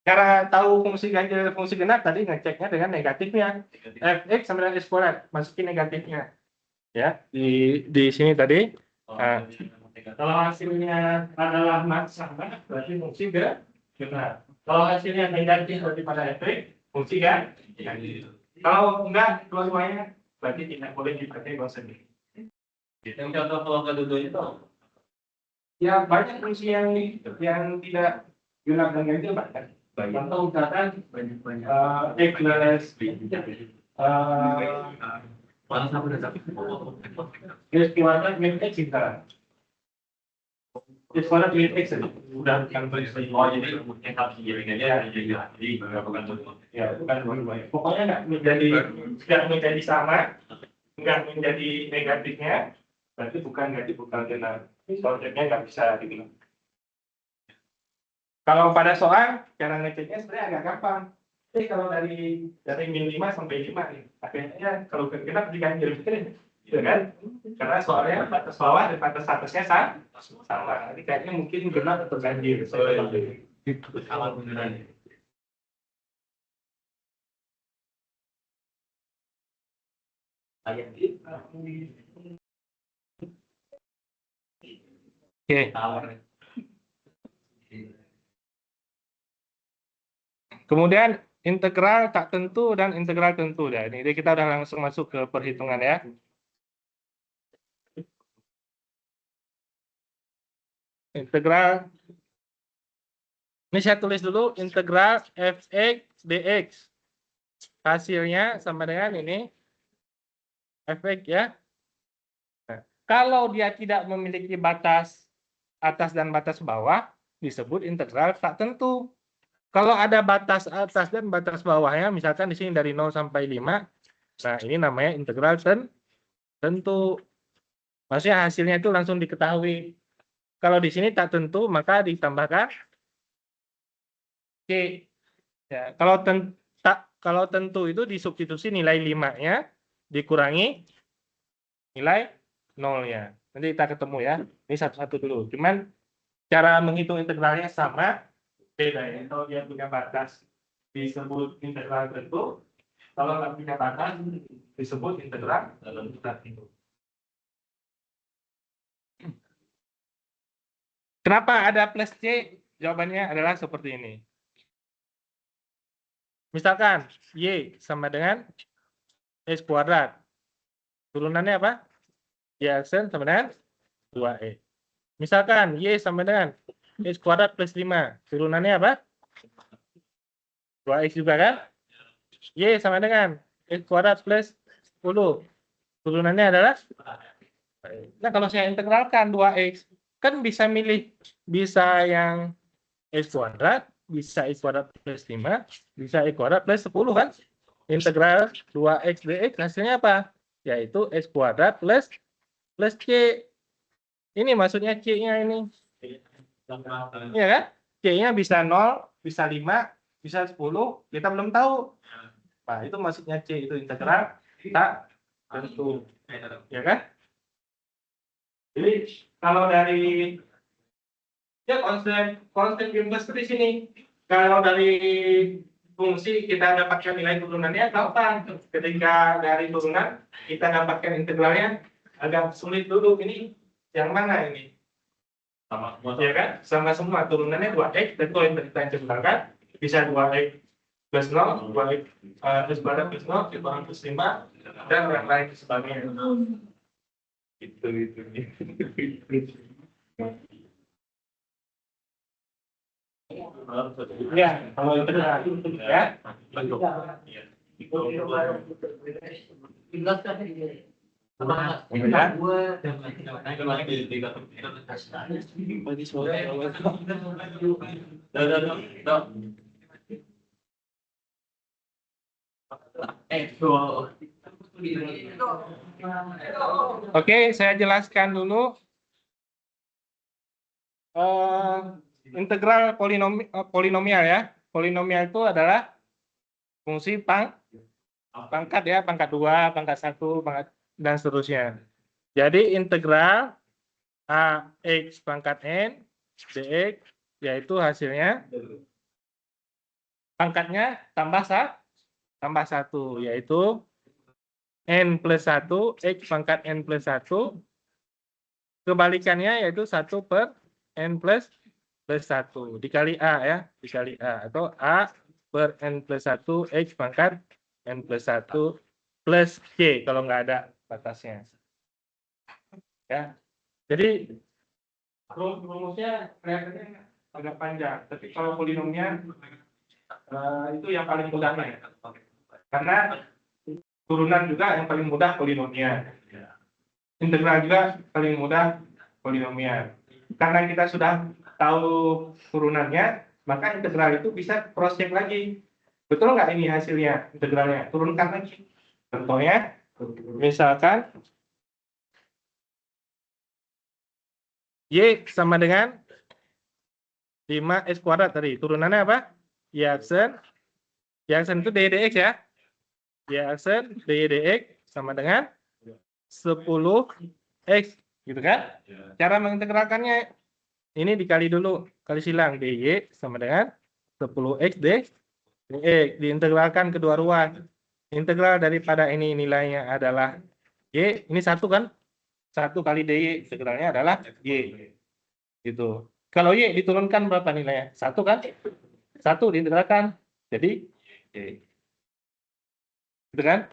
A: Cara tahu fungsi ganjil dan fungsi genap tadi ngeceknya dengan negatifnya. Fx sama dengan x kuadrat, masukin negatifnya. Ya, di sini tadi. Nah, kalau hasilnya adalah sama, berarti fungsi genap. Kalau hasilnya negatif berarti pada fx, fungsi ganjil. Kalau enggak, dua-duanya berarti tidak boleh dipakai konsep ini.
B: Yang contoh kalau kedua-duanya itu
A: Ya, banyak fungsi yang tidak genap dan ganjil banyak. Contoh misalkan X plus
B: mana sama dengan
A: X kuadrat min X kita. X kuadrat min X saja. Udah bukan berisi.
B: oh jadi yang harus dijalinkan ya jadi bukan
A: Ya, bukan banyak. Pokoknya nggak menjadi sama, nggak menjadi negatifnya, berarti bukan negatif, bukan genap. Konsepnya nggak bisa digunakan. Kalau pada soal, cara ngeceknya sebenarnya agak gampang. Jadi kalau dari min 5 sampai 5 nih, akhirnya kalau genap diganjil, gitu kan? Karena soalnya batas bawah dan batas atasnya sama. Ini kayaknya mungkin benar atau ganjil.
B: Itu alat beneran.
A: Oke. Kemudian integral tak tentu dan integral tentu. Ya, ini kita udah langsung masuk ke perhitungan ya. Integral. Ini saya tulis dulu integral fx dx. Hasilnya sama dengan ini fx ya. Nah, kalau dia tidak memiliki batas atas dan batas bawah, disebut integral tak tentu. Kalau ada batas atas dan batas bawahnya, misalkan di sini dari 0 sampai 5, nah ini namanya integral tentu. Maksudnya hasilnya itu langsung diketahui. Kalau di sini tak tentu, maka ditambahkan C. Ya, kalau tentu itu disubstitusi nilai 5-nya dikurangi nilai 0-nya. Nanti kita ketemu ya. Ini satu-satu dulu. Cuman cara menghitung integralnya sama, beda ya. Kalau dia punya batas disebut integral tentu, kalau nggak punya batas disebut integral tentu. Kenapa ada plus C? Jawabannya adalah seperti ini. Misalkan Y sama dengan X kuadrat. Turunannya apa? Y sama dengan 2E. Misalkan Y sama dengan X kuadrat plus 5. Turunannya apa? 2X juga kan? Y sama dengan X kuadrat plus 10. Turunannya adalah? Nah, kalau saya integralkan 2X, kan bisa milih. Bisa yang X kuadrat, bisa X kuadrat plus 5, bisa X kuadrat plus 10 kan? Integral 2X dx hasilnya apa? Yaitu X kuadrat plus C. Ini maksudnya C-nya ini. Iya kan? C-nya bisa 0, bisa 5, bisa 10, kita belum tahu. Nah, itu maksudnya C itu integral tak tentu. Ya kan? Jadi kalau dari ya konstan Gibbs di sini. Kalau dari fungsi kita dapatkan nilai turunannya gampang. Ketika dari turunan kita dapatkan integralnya agak sulit dulu. Ini yang mana ini?
B: Sama semua.
A: Ya kan? Sama semua turunannya 2x dan kalau yang kita integralkan bisa 2x plus 0, 2x plus kuadrat plus 0, dikurang plus 5 dan yang lain sebagainya. Itu. Ya, kalau integral ya. Oke, saya jelaskan dulu. Integral polinomial ya. Polinomial itu adalah fungsi pangkat ya, pangkat 2, pangkat 1, pangkat dan seterusnya. Jadi integral AX pangkat N dx yaitu hasilnya pangkatnya tambah 1 yaitu N plus 1 X pangkat N plus 1 kebalikannya yaitu 1 per N plus 1 dikali A ya, dikali A atau A per N plus 1 X pangkat N plus 1 plus C kalau nggak ada batasnya. Ya. Jadi rumusnya kelihatannya agak panjang, tapi kalau polinomial itu yang paling mudahnya. Karena turunan juga yang paling mudah polinomial. Integral juga paling mudah polinomial. Karena kita sudah tahu turunannya, maka integral itu bisa cross check lagi. Betul nggak ini hasilnya integralnya? Turunkan lagi. Contohnya, misalkan Y sama dengan 5x kuadrat tadi. Turunannya apa? Y aksen itu dy dx ya. Y aksen dy dx sama dengan 10x, gitu kan? Cara mengintegralkannya ini dikali dulu, kali silang dy sama dengan 10x dx, diintegralkan kedua ruas. Integral daripada ini nilainya adalah y, ini 1 kan? 1 kali dy, integralnya adalah y. Gitu. Kalau y diturunkan berapa nilainya? 1 kan? 1 diintegralkan, jadi y. Gitu kan?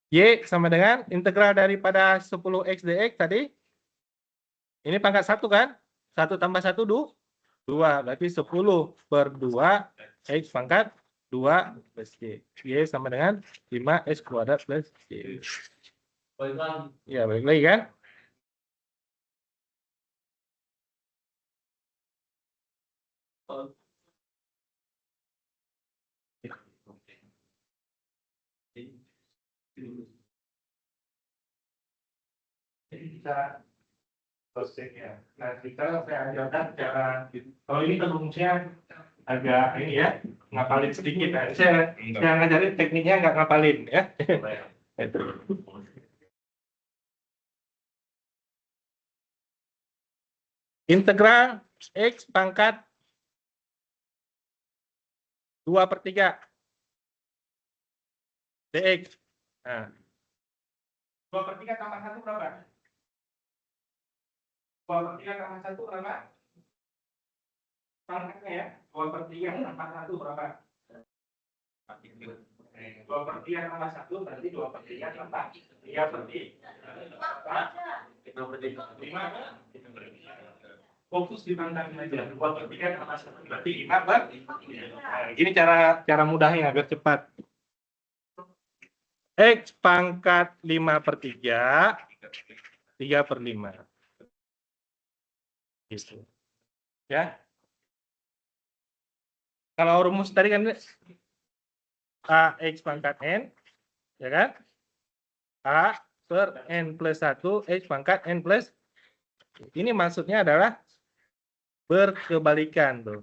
A: Y sama dengan integral daripada 10x dx tadi. Ini pangkat 1 kan? 1 tambah 1, 2. Berarti 10 per 2 x pangkat 2 plus y. Y sama dengan 5x kuadrat plus y. Ya, balik lagi kan? Kita prosesnya. Nah, kita saya ajarkan cara, kalau ini rumusnya agak ini ya, ngapalin sedikit. Nah, saya ngajarin tekniknya nggak ngapalin ya. Integral x pangkat 2/3 dx. Nah, 2/3 tambah 1 berapa? 2/3 tambah 1 berapa? Pangkatnya ya, 2/3 tambah 1 berapa? 2/3 tambah 1 berarti 2/3 tambah 3/5. Fokus di pangkatnya aja. 2/3 tambah 1 berarti 5/. Nah, ini cara mudahnya biar cepat. X pangkat 5/3, 3/5. Gitu. Ya. Kalau rumus tadi kan A X pangkat N, ya kan? A per N plus 1 X pangkat N plus. Ini maksudnya adalah berkebalikan tuh.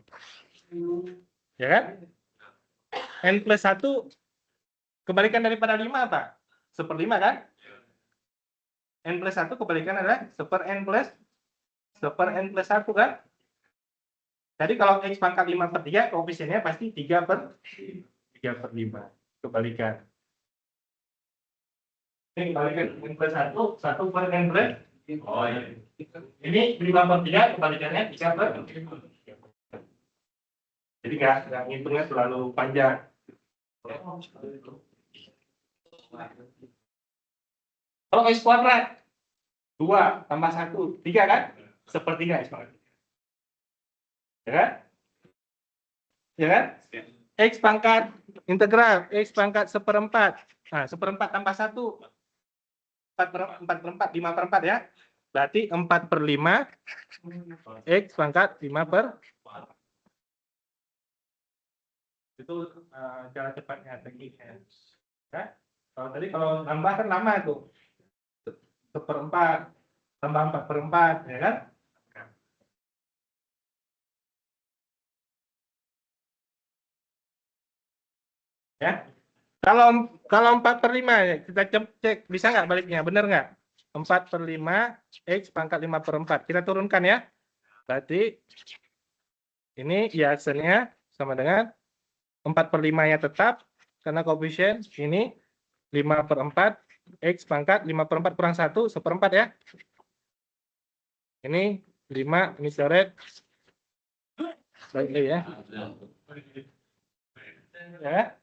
A: Ya kan? N plus 1 kebalikan daripada 5 apa? 1/5 kan? N plus 1 kebalikan adalah 1/N plus 1 kan? Jadi kalau X pangkat 5/3, koefisiennya pasti 3/5. Kebalikan. Ini kebalikan N plus 1, 1/N plus. Oh iya. Ini 5/3, kebalikannya 3/5. Jadi nggak ngitungnya terlalu panjang. Kalau X kuadrat 2 tambah 1, 3 kan? 1/3 X kuadrat. Ya kan? Ya kan? X pangkat integral X pangkat 1/4. Nah, 1/4 tambah 1. 4/4, 5/4 ya. Berarti 4/5 X pangkat 5/4. Itu cara cepatnya tekniknya. Ya? Kalau nambah kan lama tuh. 1/4 tambah 4/4, ya kan? Ya. Kalau 4/5 ya, kita cek bisa nggak baliknya, benar nggak? 4/5 X pangkat 5/4. Kita turunkan ya. Berarti ini Y-aksennya sama dengan 4/5-nya tetap karena koefisien ini 5/4 X pangkat 5/4 kurang 1, 1/4 ya. Ini 5, ini coret. Baik ya. Ya.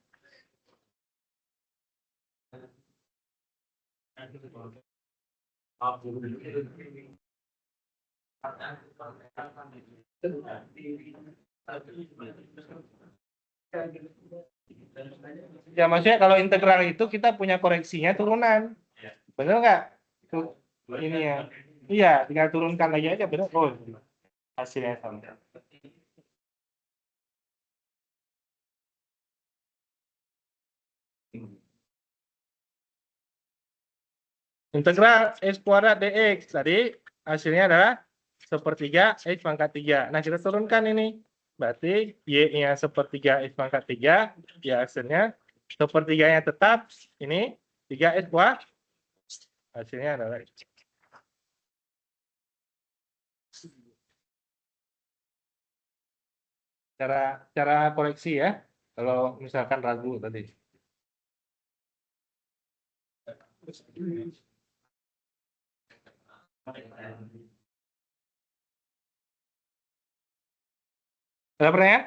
A: Ya maksudnya kalau integral itu kita punya koreksinya turunan, bener nggak? Ini ya, iya tinggal turunkan lagi aja bener. Oh hasilnya sama. Integral X kuadrat dx tadi hasilnya adalah 1/3 X pangkat 3. Nah kita turunkan ini. Berarti Y-nya 1/3 X pangkat 3. Ya aksennya 1/3-nya tetap. Ini 3S kuah. Hasilnya adalah cara koreksi ya. Kalau misalkan ragu tadi. Ada pertanyaan?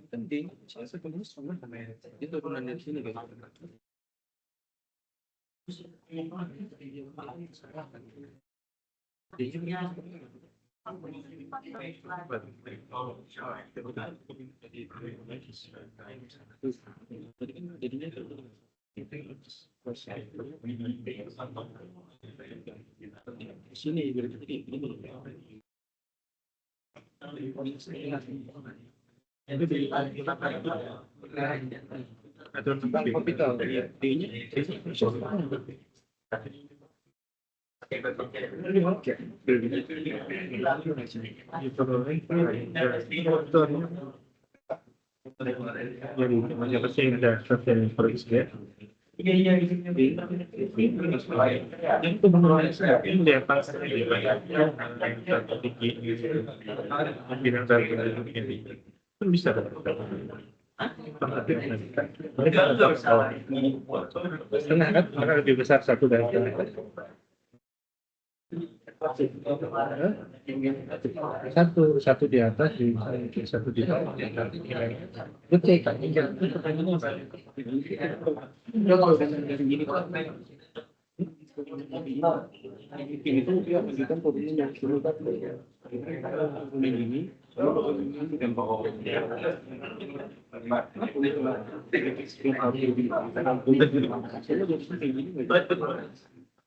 C: Penting. Saya sebenarnya sama itu turunan dari sini kan. Sini berarti atau tentang kapital D-nya bisa setengah kan karena lebih besar satu dari satu di atas satu di bawah betul kan itu dia menunjukkan posisi yang sulit ini dan bahwa ya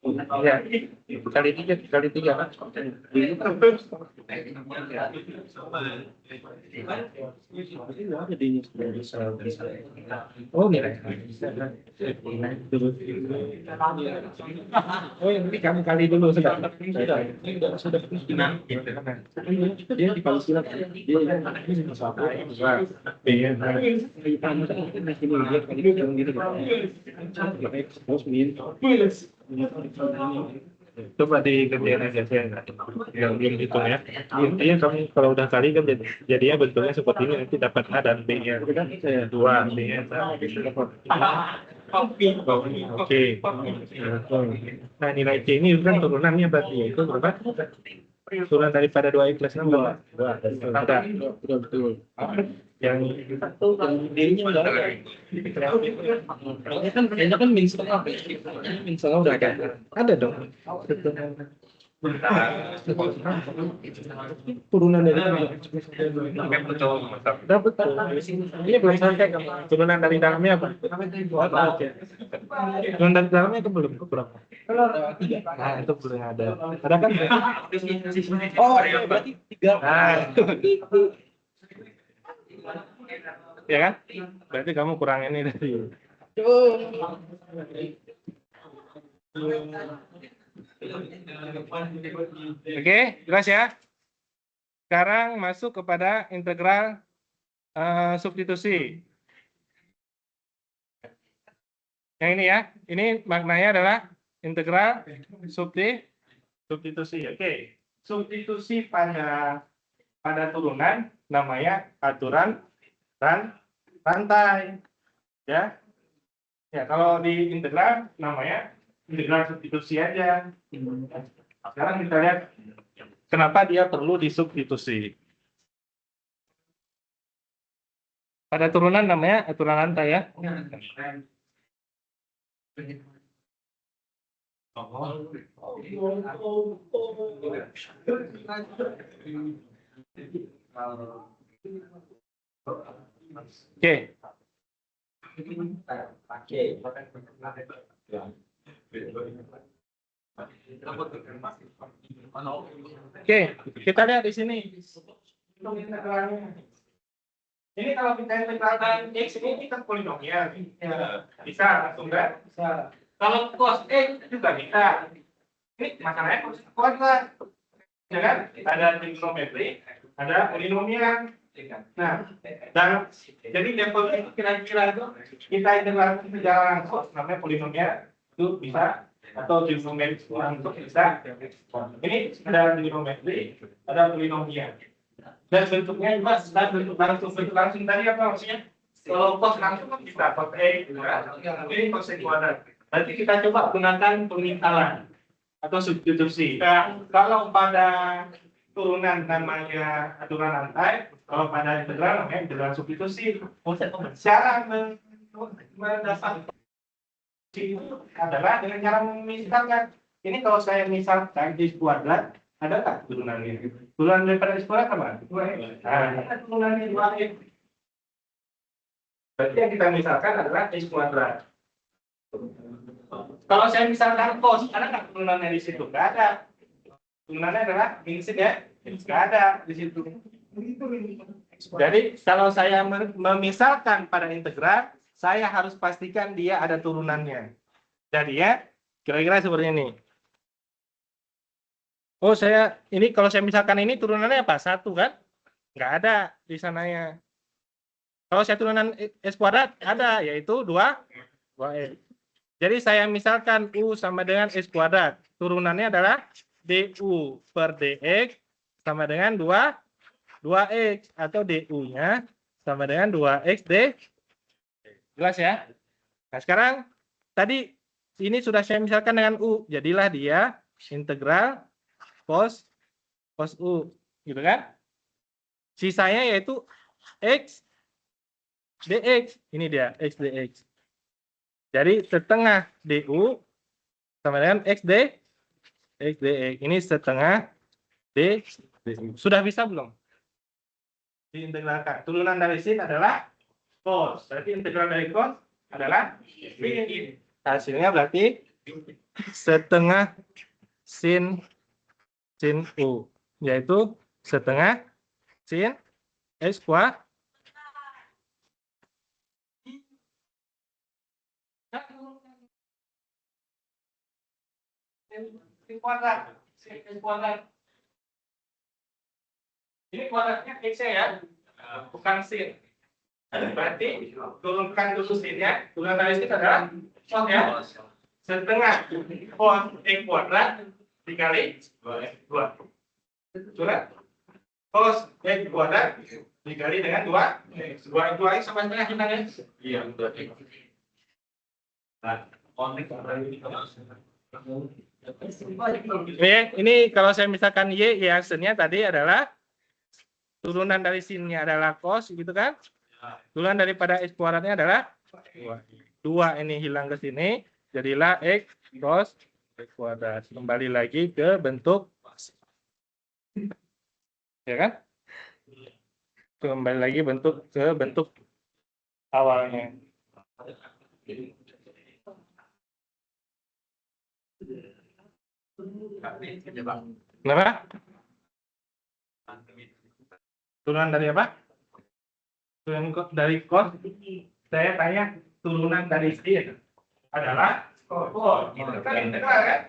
C: kali tiga kan oh nih oh ini kamu kali dulu sudah dia dikali silat dia coba dikerjain aja saya yang belum hitung ya. Intinya kamu kalau udah kali kan jadinya bentuknya seperti ini, nanti dapat A dan B nya 2 B nya oke. Nah nilai C ini kan turunannya berarti itu berapa? Turunan daripada 2 plus 6 berapa? 2. Ada. Betul. Yang D-nya enggak ada. Ini kan min setengah. Min setengah udah ada. Ada dong. Turunan dari dapat. Ini belum sampai turunan dari dalamnya apa? Turunan dari dalamnya itu belum berapa? Nah itu belum ada. Ada kan? Oh berarti 3. Nah. Ya kan? Berarti kamu kurang ini dari. Oke, jelas ya. Sekarang masuk kepada integral substitusi. Yang ini ya, ini maknanya adalah integral substitusi. Oke, substitusi pada turunan namanya aturan rantai. Ya, kalau di integral namanya integral substitusi aja. Sekarang kita lihat kenapa dia perlu disubstitusi. Pada turunan namanya aturan rantai ya. Oke. Oke, kita lihat di sini. Ini kalau kita integralkan X ini kita polinomial. Bisa langsung kan? Bisa. Kalau cos X juga bisa. Ini masalahnya cos kuadrat. Ya kan? Ada trigonometri, ada polinomial. Nah, dan jadi level itu kira-kira itu kita integrasi secara langsung namanya polinomial itu bisa atau trigonometri langsung bisa. Ini ada trigonometri, ada polinomial. Dan bentuknya juga dan bentuk langsung tadi apa maksudnya? Kalau cos langsung kan bisa cos X, ini cos X kuadrat. Nanti kita coba gunakan pemintalan atau substitusi. Nah, kalau pada turunan namanya aturan lantai, kalau pada integral namanya integral substitusi. Cara mendapatkan itu adalah dengan cara memisahkan. Ini kalau saya misalkan X kuadrat, ada nggak turunannya? Turunan daripada X kuadrat apa? Nah, turunannya 2X. Berarti yang kita misalkan adalah X kuadrat. Kalau saya misalkan cos, ada nggak turunannya di situ? Nggak ada. Turunannya adalah min sin ya? Nggak ada di situ. Jadi kalau saya memisalkan pada integral, saya harus pastikan dia ada turunannya. Jadi ya, kira-kira seperti ini. Oh, ini kalau saya misalkan ini turunannya apa? 1 kan? Nggak ada di sananya. Kalau saya turunan S kuadrat ada, yaitu 2X. Jadi saya misalkan U sama dengan S kuadrat. Turunannya adalah DU per DX sama dengan 2X. Atau DU-nya sama dengan 2X D. Jelas ya? Nah sekarang, tadi ini sudah saya misalkan dengan U. Jadilah dia integral cos U. Gitu kan? Sisanya yaitu X dx. Ini dia X dx. Jadi setengah du sama dengan x dx. Ini setengah d. Sudah bisa belum? Diintegralkan. Turunan dari sin adalah cos. Berarti integral dari cos adalah sin. Hasilnya berarti setengah sin u, yaitu setengah sin x kuadrat. Ini kuadratnya x ya, bukan sin. Berarti turunkan dulu sinnya. Turunan dari sin adalah cos ya. Setengah cos x kuadrat dikali 2. Sudah. Cos x kuadrat dikali dengan 2. 2x sama setengah kita ya? Iya, 2x. Nah, ini kalau saya misalkan y aksennya tadi adalah turunan dari sinnya adalah cos gitu kan? Turunan daripada x kuadratnya adalah 2 ini hilang ke sini, jadilah x cos x kuadrat. Kembali lagi ke bentuk ya kan? Kembali lagi ke bentuk awalnya. Kenapa? Turunan dari apa? Turunan dari cos. Saya tanya turunan dari sin adalah cos. Itu kan integral kan?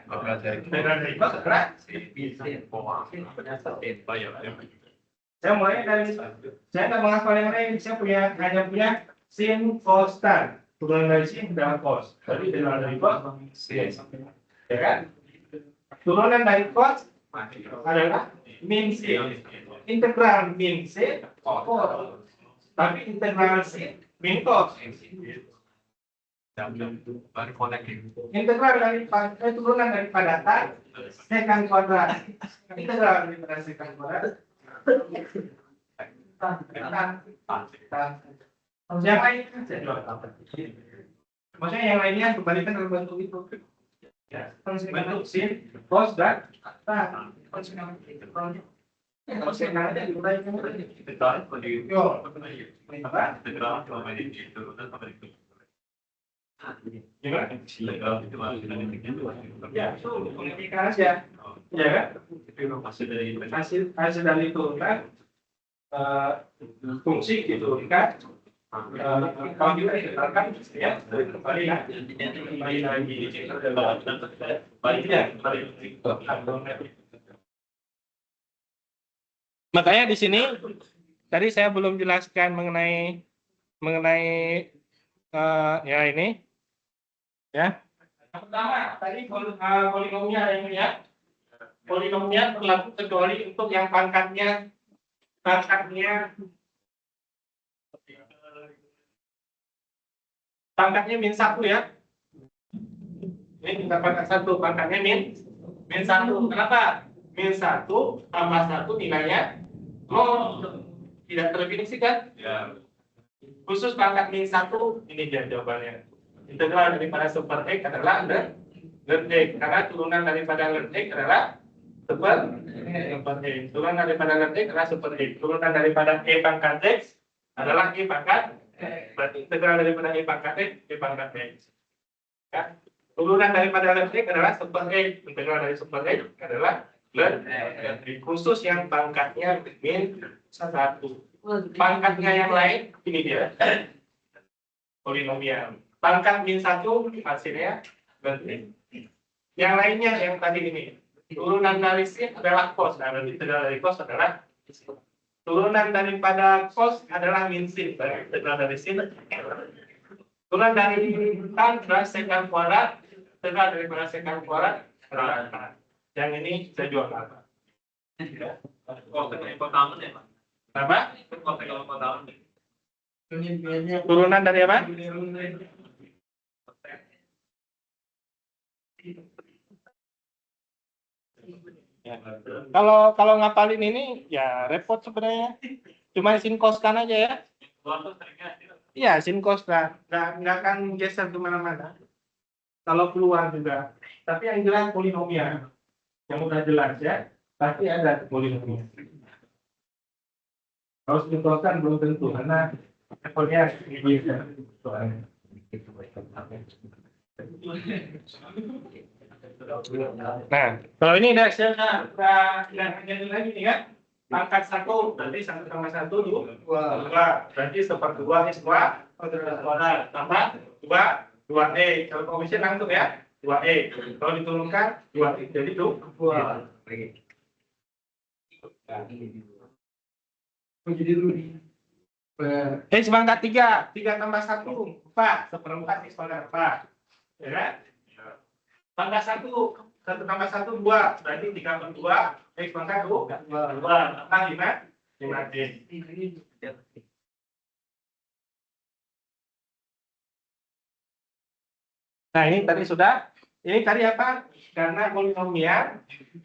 C: Integral dari cos adalah saya mulai dari saya tak menghafal yang lain. Saya hanya punya sin cos tan. Turunan dari sin adalah cos. Jadi integral dari cos sin. Ya kan? Turunan dari cos adalah min sin. Integral min sin cos. Tapi integral sin min cos. Integral daripada turunan daripada tan sekant kuadrat. Integral daripada sekant kuadrat. Yang lainnya maksudnya yang lainnya kembalikan dalam bentuk itu. Ya, bentuk sin, cos dan tan. Kalau saya ada dikembalikan ya, itu pendidikan aja, ya kan? Hasil dari itu kan fungsi gitu kan? Kalau kita dikatakan ya kembali lagi. Makanya di sini
A: tadi saya belum jelaskan mengenai ya ini ya. Yang pertama tadi polinomial ini ya. Polinomial berlaku kecuali untuk yang pangkatnya min 1 ya. Ini kita pangkat 1, pangkatnya min 1. Kenapa? Min 1 tambah 1 nilainya 0. Tidak terdefinisikan? Ya. Khusus pangkat min 1, ini dia jawabannya. Integral daripada super X adalah ln X. Karena turunan daripada ln X adalah super X. Turunan daripada ln X adalah super X. Turunan daripada E pangkat X adalah E pangkat X. Berarti integral daripada E pangkat X, E pangkat X. Ya. Turunan daripada ln X adalah super X. Integral dari super X adalah ln X. Khusus yang pangkatnya min 1. Pangkatnya yang lain, ini dia. Polinomial. Pangkat min 1 hasilnya ln X. Yang lainnya yang tadi ini. Turunan dari sin adalah cos. Nah, berarti integral dari cos adalah turunan daripada cos adalah min sin. Berarti integral dari sin. Turunan dari tan adalah sekant kuadrat. Integral daripada sekant kuadrat adalah tan. Yang ini saya jual apa? Apa? Turunan dari apa? Ya. Kalau ngapalin ini ya repot sebenarnya. Cuma sin coskan aja ya. Iya, sin cos nggak akan geser kemana-mana. Kalau keluar juga. Tapi yang jelas polinomial. Yang udah jelas ya. Pasti ada polinomial. Kalau sin coskan belum tentu karena levelnya bisa. Nah, kalau ini udah jadi lagi nih kan, pangkat 1 berarti 1 tambah 1 2, berarti seperti 2 X kuadrat tambah 2E. Kalau koefisien langsung ya 2E. Kalau diturunkan 2E jadi 2. Jadi dulu nih. X pangkat 3 tambah 1 4 seperempat X pangkat 4. Ya kan? Pangkat 1 tambah 1 2 berarti 3/2 X pangkat 2 tambah 5 X. Nah ini tadi sudah. Ini tadi apa? Karena polinomial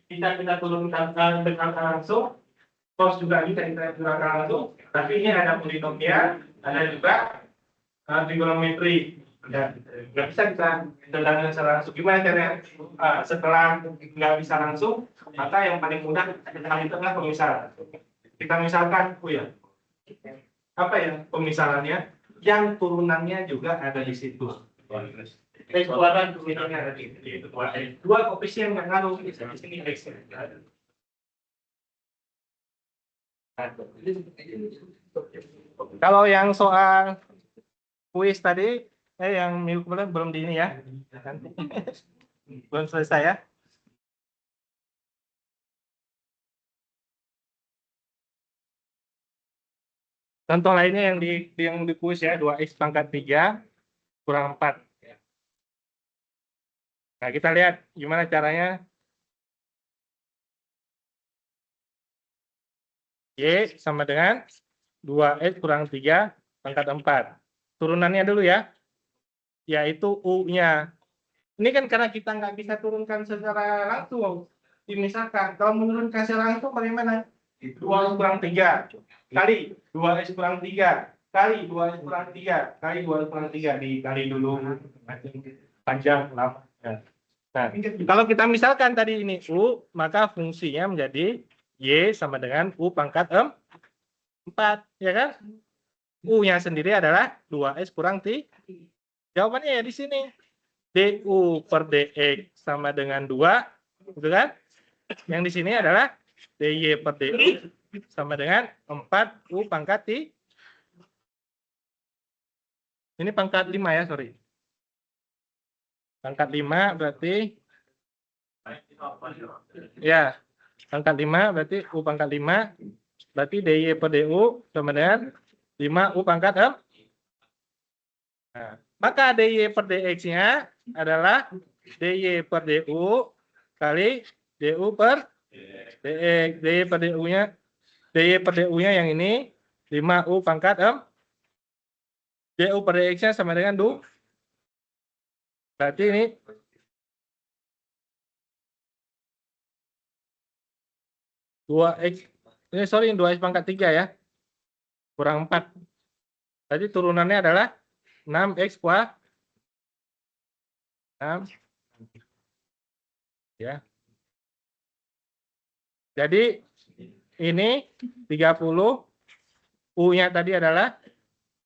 A: kita turunkan dengan langsung. Cos juga bisa kita turunkan langsung. Tapi ini ada polinomial, ada juga trigonometri. Nggak bisa kita turunkan secara langsung. Gimana caranya? Setelah nggak bisa langsung, maka yang paling mudah kita adalah pemisalan. Kita misalkan, apa ya pemisalannya? Yang turunannya juga ada di situ. X kuadrat turunannya ada di situ. Dua koefisien yang ngaruh di sini X. Kalau yang soal kuis tadi, yang minggu kemarin belum di ini ya, belum selesai ya. Contoh lainnya yang di kuis ya, 2X pangkat 3 kurang 4. Nah kita lihat gimana caranya. Y sama dengan 2X kurang 3 pangkat 4. Turunannya dulu ya, yaitu U-nya. Ini kan karena kita nggak bisa turunkan secara langsung. Misalkan, kalau menurunkan secara langsung bagaimana? 2X kurang 3 kali 2X kurang 3 kali 2X kurang 3 kali 2X kurang 3 dikali dulu. Panjang, lama. Nah, kalau kita misalkan tadi ini U, maka fungsinya menjadi Y sama dengan U pangkat 4, ya kan? U-nya sendiri adalah 2X kurang 3. Jawabannya ya di sini. DU per DX sama dengan 2, gitu kan? Yang di sini adalah DY per DU sama dengan 4U pangkat 3. Ini pangkat 5 ya, sorry. Pangkat 5 berarti ya, pangkat 5 berarti U pangkat 5
C: Berarti DY per DU sama dengan 5U pangkat M. Nah, maka DY per DX-nya adalah DY per DU kali DU per DX. DY per DU-nya yang ini 5U pangkat M. DU per DX-nya sama dengan 2. Berarti ini dua X, ini sorry 2X pangkat 3 ya, kurang 4. Jadi turunannya adalah 6X kuadrat. 6. Ya. Jadi ini 30, U-nya tadi adalah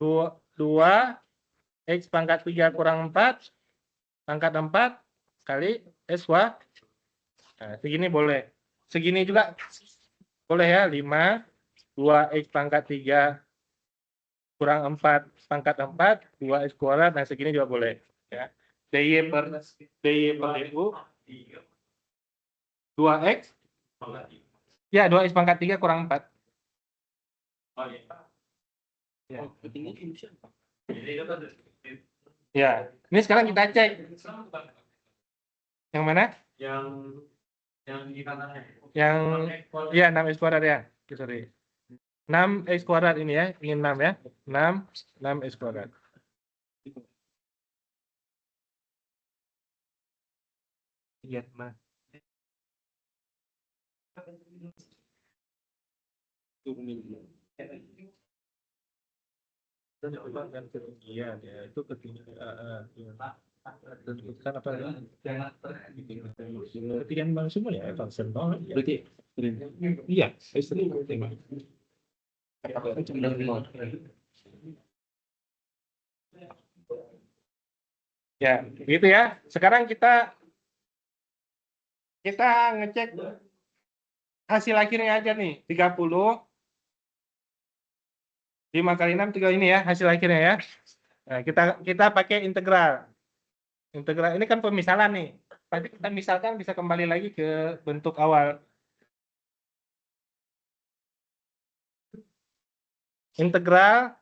C: 2X pangkat 3 kurang 4 pangkat 4 kali S kuadrat. Nah, segini boleh. Segini juga boleh ya, 5, 2X pangkat 3 kurang 4 pangkat 4, 2X kuadrat, nah segini juga boleh. Ya. DY per DU, 2X, ya 2X pangkat 3 kurang 4. Ya. Ya, ini sekarang kita cek. Yang mana? Yang di kanannya. Yang ya 6X kuadrat ya. Sorry. 6X kuadrat ini ya, ini 6 ya. 6X kuadrat. Lihat Mas. Dan ketinggian ya, itu ketinggian. Tentukan apa ya? Ketinggian bang semua ya, function nol. Berarti iya, ya, gitu ya. Sekarang kita ngecek hasil akhirnya aja nih, 30. 5 kali 6, 3 ini ya, hasil akhirnya ya. Nah, kita pakai integral. Integral ini kan pemisalan nih. Berarti kita misalkan bisa kembali lagi ke bentuk awal. Integral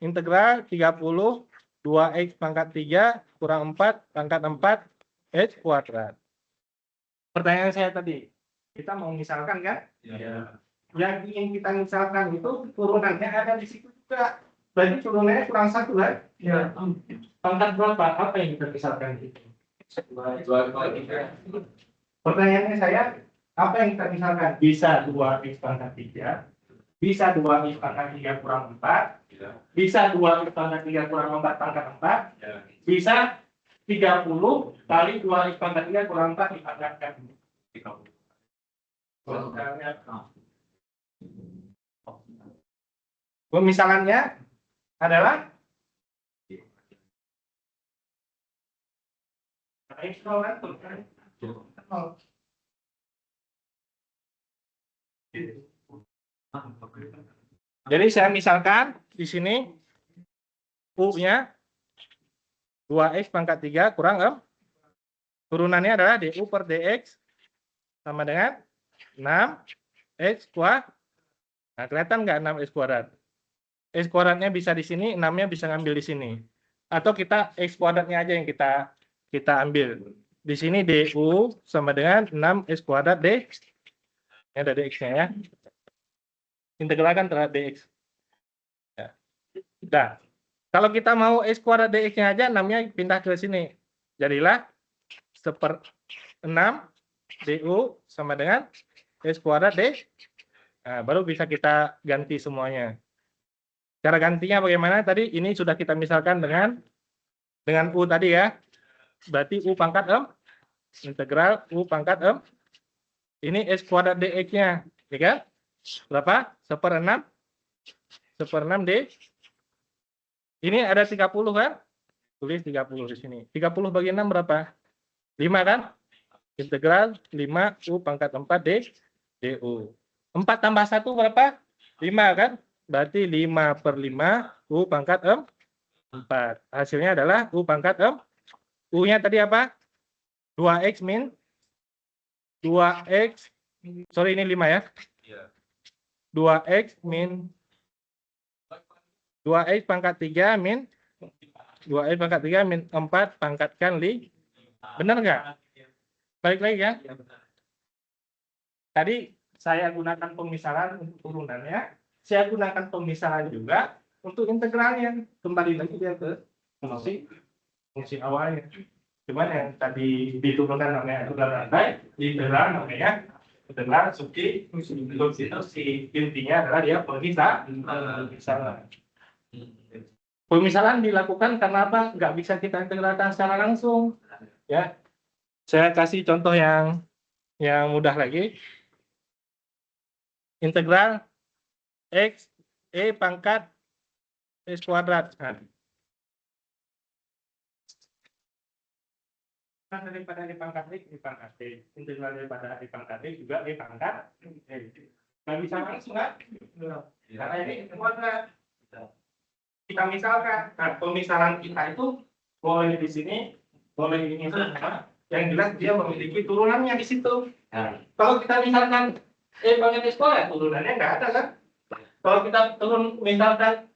C: 30 2X pangkat 3 kurang 4 pangkat 4 X kuadrat. Pertanyaan saya tadi, kita mau misalkan kan? Ya. Yang ingin kita misalkan itu turunannya ada di situ juga. Berarti turunannya kurang 1 kan? Ya. Pangkat berapa? Apa yang kita misalkan itu? 2. Pertanyaannya saya, apa yang kita misalkan? Bisa 2X pangkat 3, bisa 2X pangkat 3 kurang 4, bisa 2X pangkat 3 kurang 4 pangkat 4, bisa 30 kali 2X pangkat 3 kurang 4 dipangkatkan. Pemisalannya adalah jadi saya misalkan di sini U-nya 2X pangkat 3 kurang 6. Turunannya adalah DU per DX sama dengan 6X kuadrat. Nah, kelihatan nggak 6X kuadrat? X kuadratnya bisa di sini, 6-nya bisa ngambil di sini. Atau kita X kuadratnya aja yang kita ambil. Di sini DU sama dengan 6X kuadrat D. Ini ada DX-nya ya. Integralkan terhadap DX. Ya. Nah, kalau kita mau X kuadrat DX-nya aja, 6-nya pindah ke sini. Jadilah 1/6 DU sama dengan X kuadrat D. Nah, baru bisa kita ganti semuanya. Cara gantinya bagaimana? Tadi ini sudah kita misalkan dengan U tadi ya. Berarti U pangkat M. Integral U pangkat M. Ini X kuadrat DX-nya. Ya kan? Berapa? 1/6. 1/6 D. Ini ada 30 kan? Tulis 30 di sini. 30 bagi 6 berapa? 5 kan? Integral 5 U pangkat 4 D. DU. 4 tambah 1 berapa? 5 kan? Berarti 5/5 U pangkat 4. Hasilnya adalah U pangkat U-nya tadi apa? 2X min 2X. Sorry, ini 5 ya.
A: 2x min 2x pangkat 3 min 2x pangkat 3 min 4 pangkatkan 5. Benar nggak? Balik lagi ya. Tadi saya gunakan pemisalan untuk turunannya. Saya gunakan pemisalan juga untuk integralnya. Kembali lagi dia ke fungsi awalnya. Cuman yang tadi diturunkan namanya integral rantai, di integral namanya integral substitusi. Intinya adalah dia pemisalan. Pemisalan dilakukan karena apa? Nggak bisa kita integralkan secara langsung. Ya, saya kasih contoh yang mudah lagi. Integral x e pangkat x kuadrat. Nah, daripada e pangkat x, e pangkat e. Integral daripada e pangkat x juga e pangkat e. Nggak bisa langsung kan? Karena ini kuadrat. Kita misalkan, nah pemisalan kita itu boleh di sini, boleh ini semua. Yang jelas dia memiliki turunannya di situ. Nah, kalau kita misalkan e pangkat x kuadrat, turunannya nggak ada kan? Kalau kita turun misalkan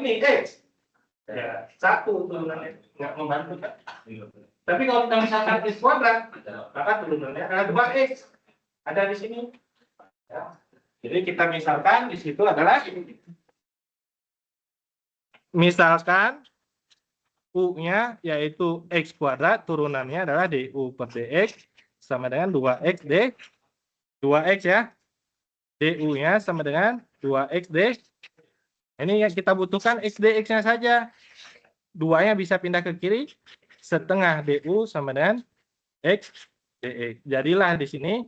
A: ini x, ya 1 turunannya nggak membantu kan? Tapi kalau kita misalkan x kuadrat, maka turunannya adalah 2x. Ada di sini. Ya. Jadi kita misalkan di situ adalah misalkan U-nya yaitu x kuadrat, turunannya adalah du per dx sama dengan 2x d 2x ya. du-nya sama dengan 2x d. Ini yang kita butuhkan x dx-nya saja. 2-nya bisa pindah ke kiri. Setengah du sama dengan x dx. Jadilah di sini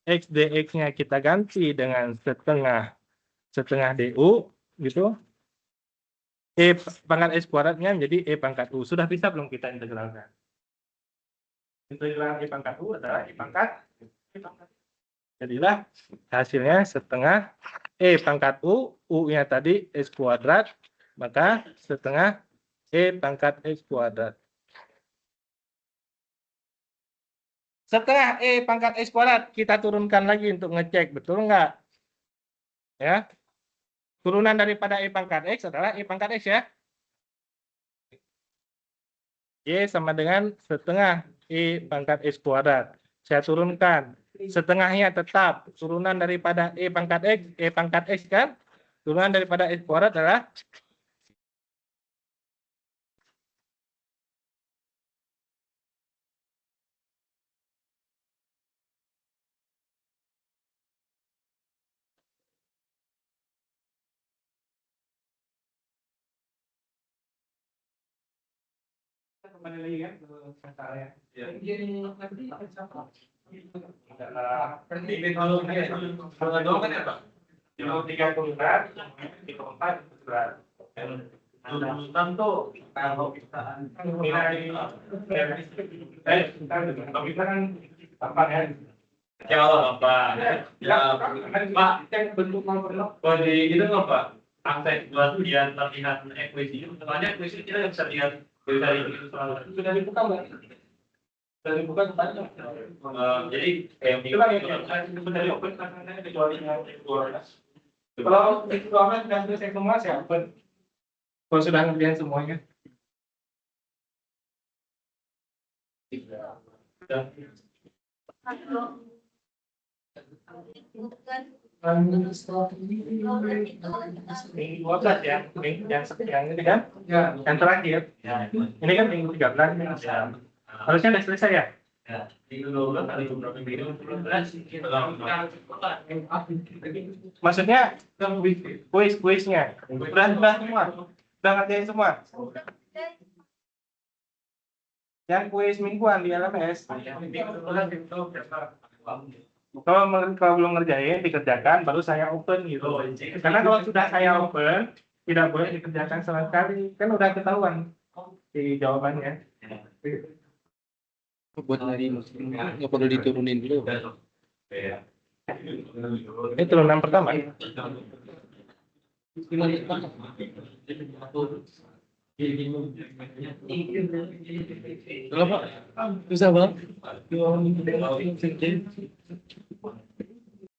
A: x dx-nya kita ganti dengan setengah du gitu. E pangkat x kuadratnya menjadi e pangkat u. Sudah bisa belum kita integralkan? Integral e pangkat u adalah e pangkat. Jadilah hasilnya setengah e pangkat u, u-nya tadi x kuadrat, maka setengah e pangkat x kuadrat. Setelah e pangkat x kuadrat, kita turunkan lagi untuk ngecek, betul nggak? Ya. Turunan daripada e pangkat x adalah e pangkat x ya. Y sama dengan setengah e pangkat x kuadrat. Saya turunkan. Setengahnya tetap turunan daripada e pangkat x kan? Turunan daripada x kuadrat adalah kembali lagi kan ke masalahnya. Kalau dua kan ya Pak? Kalau 3 turunan, 4 turunan. Turunan tuh kalau kita nilai kalau kita kan apa ya? Ya Pak. Ya Pak, yang bentuk nomor di itu nggak Pak? Angka 2 itu dia terlihat ekuisi. Sebenarnya ekuisi kita bisa lihat dari itu sudah dibuka nggak? Sudah dibuka tadi. Jadi itu kan sudah di-open karena kecuali yang 12. Kalau itu doang sudah selesai semua saya open. Kalau sudah ngerjain semuanya. Minggu 12 ya, yang ini kan? Ya. Yang terakhir. Ya. Ini kan minggu 13 ya. Harusnya sudah selesai ya? Ya. Minggu 12 kali berapa minggu? 12. Maksudnya kuis-kuisnya udah semua, udah ngerjain semua. Yang kuis mingguan di LMS. Kalau belum ngerjain dikerjakan baru saya open gitu. Karena kalau sudah saya open tidak boleh dikerjakan sama sekali, kan udah ketahuan di jawabannya.
D: Buat hari nggak perlu diturunin dulu.
A: Ini turunan pertama.
D: Kalau Pak, bisa Pak?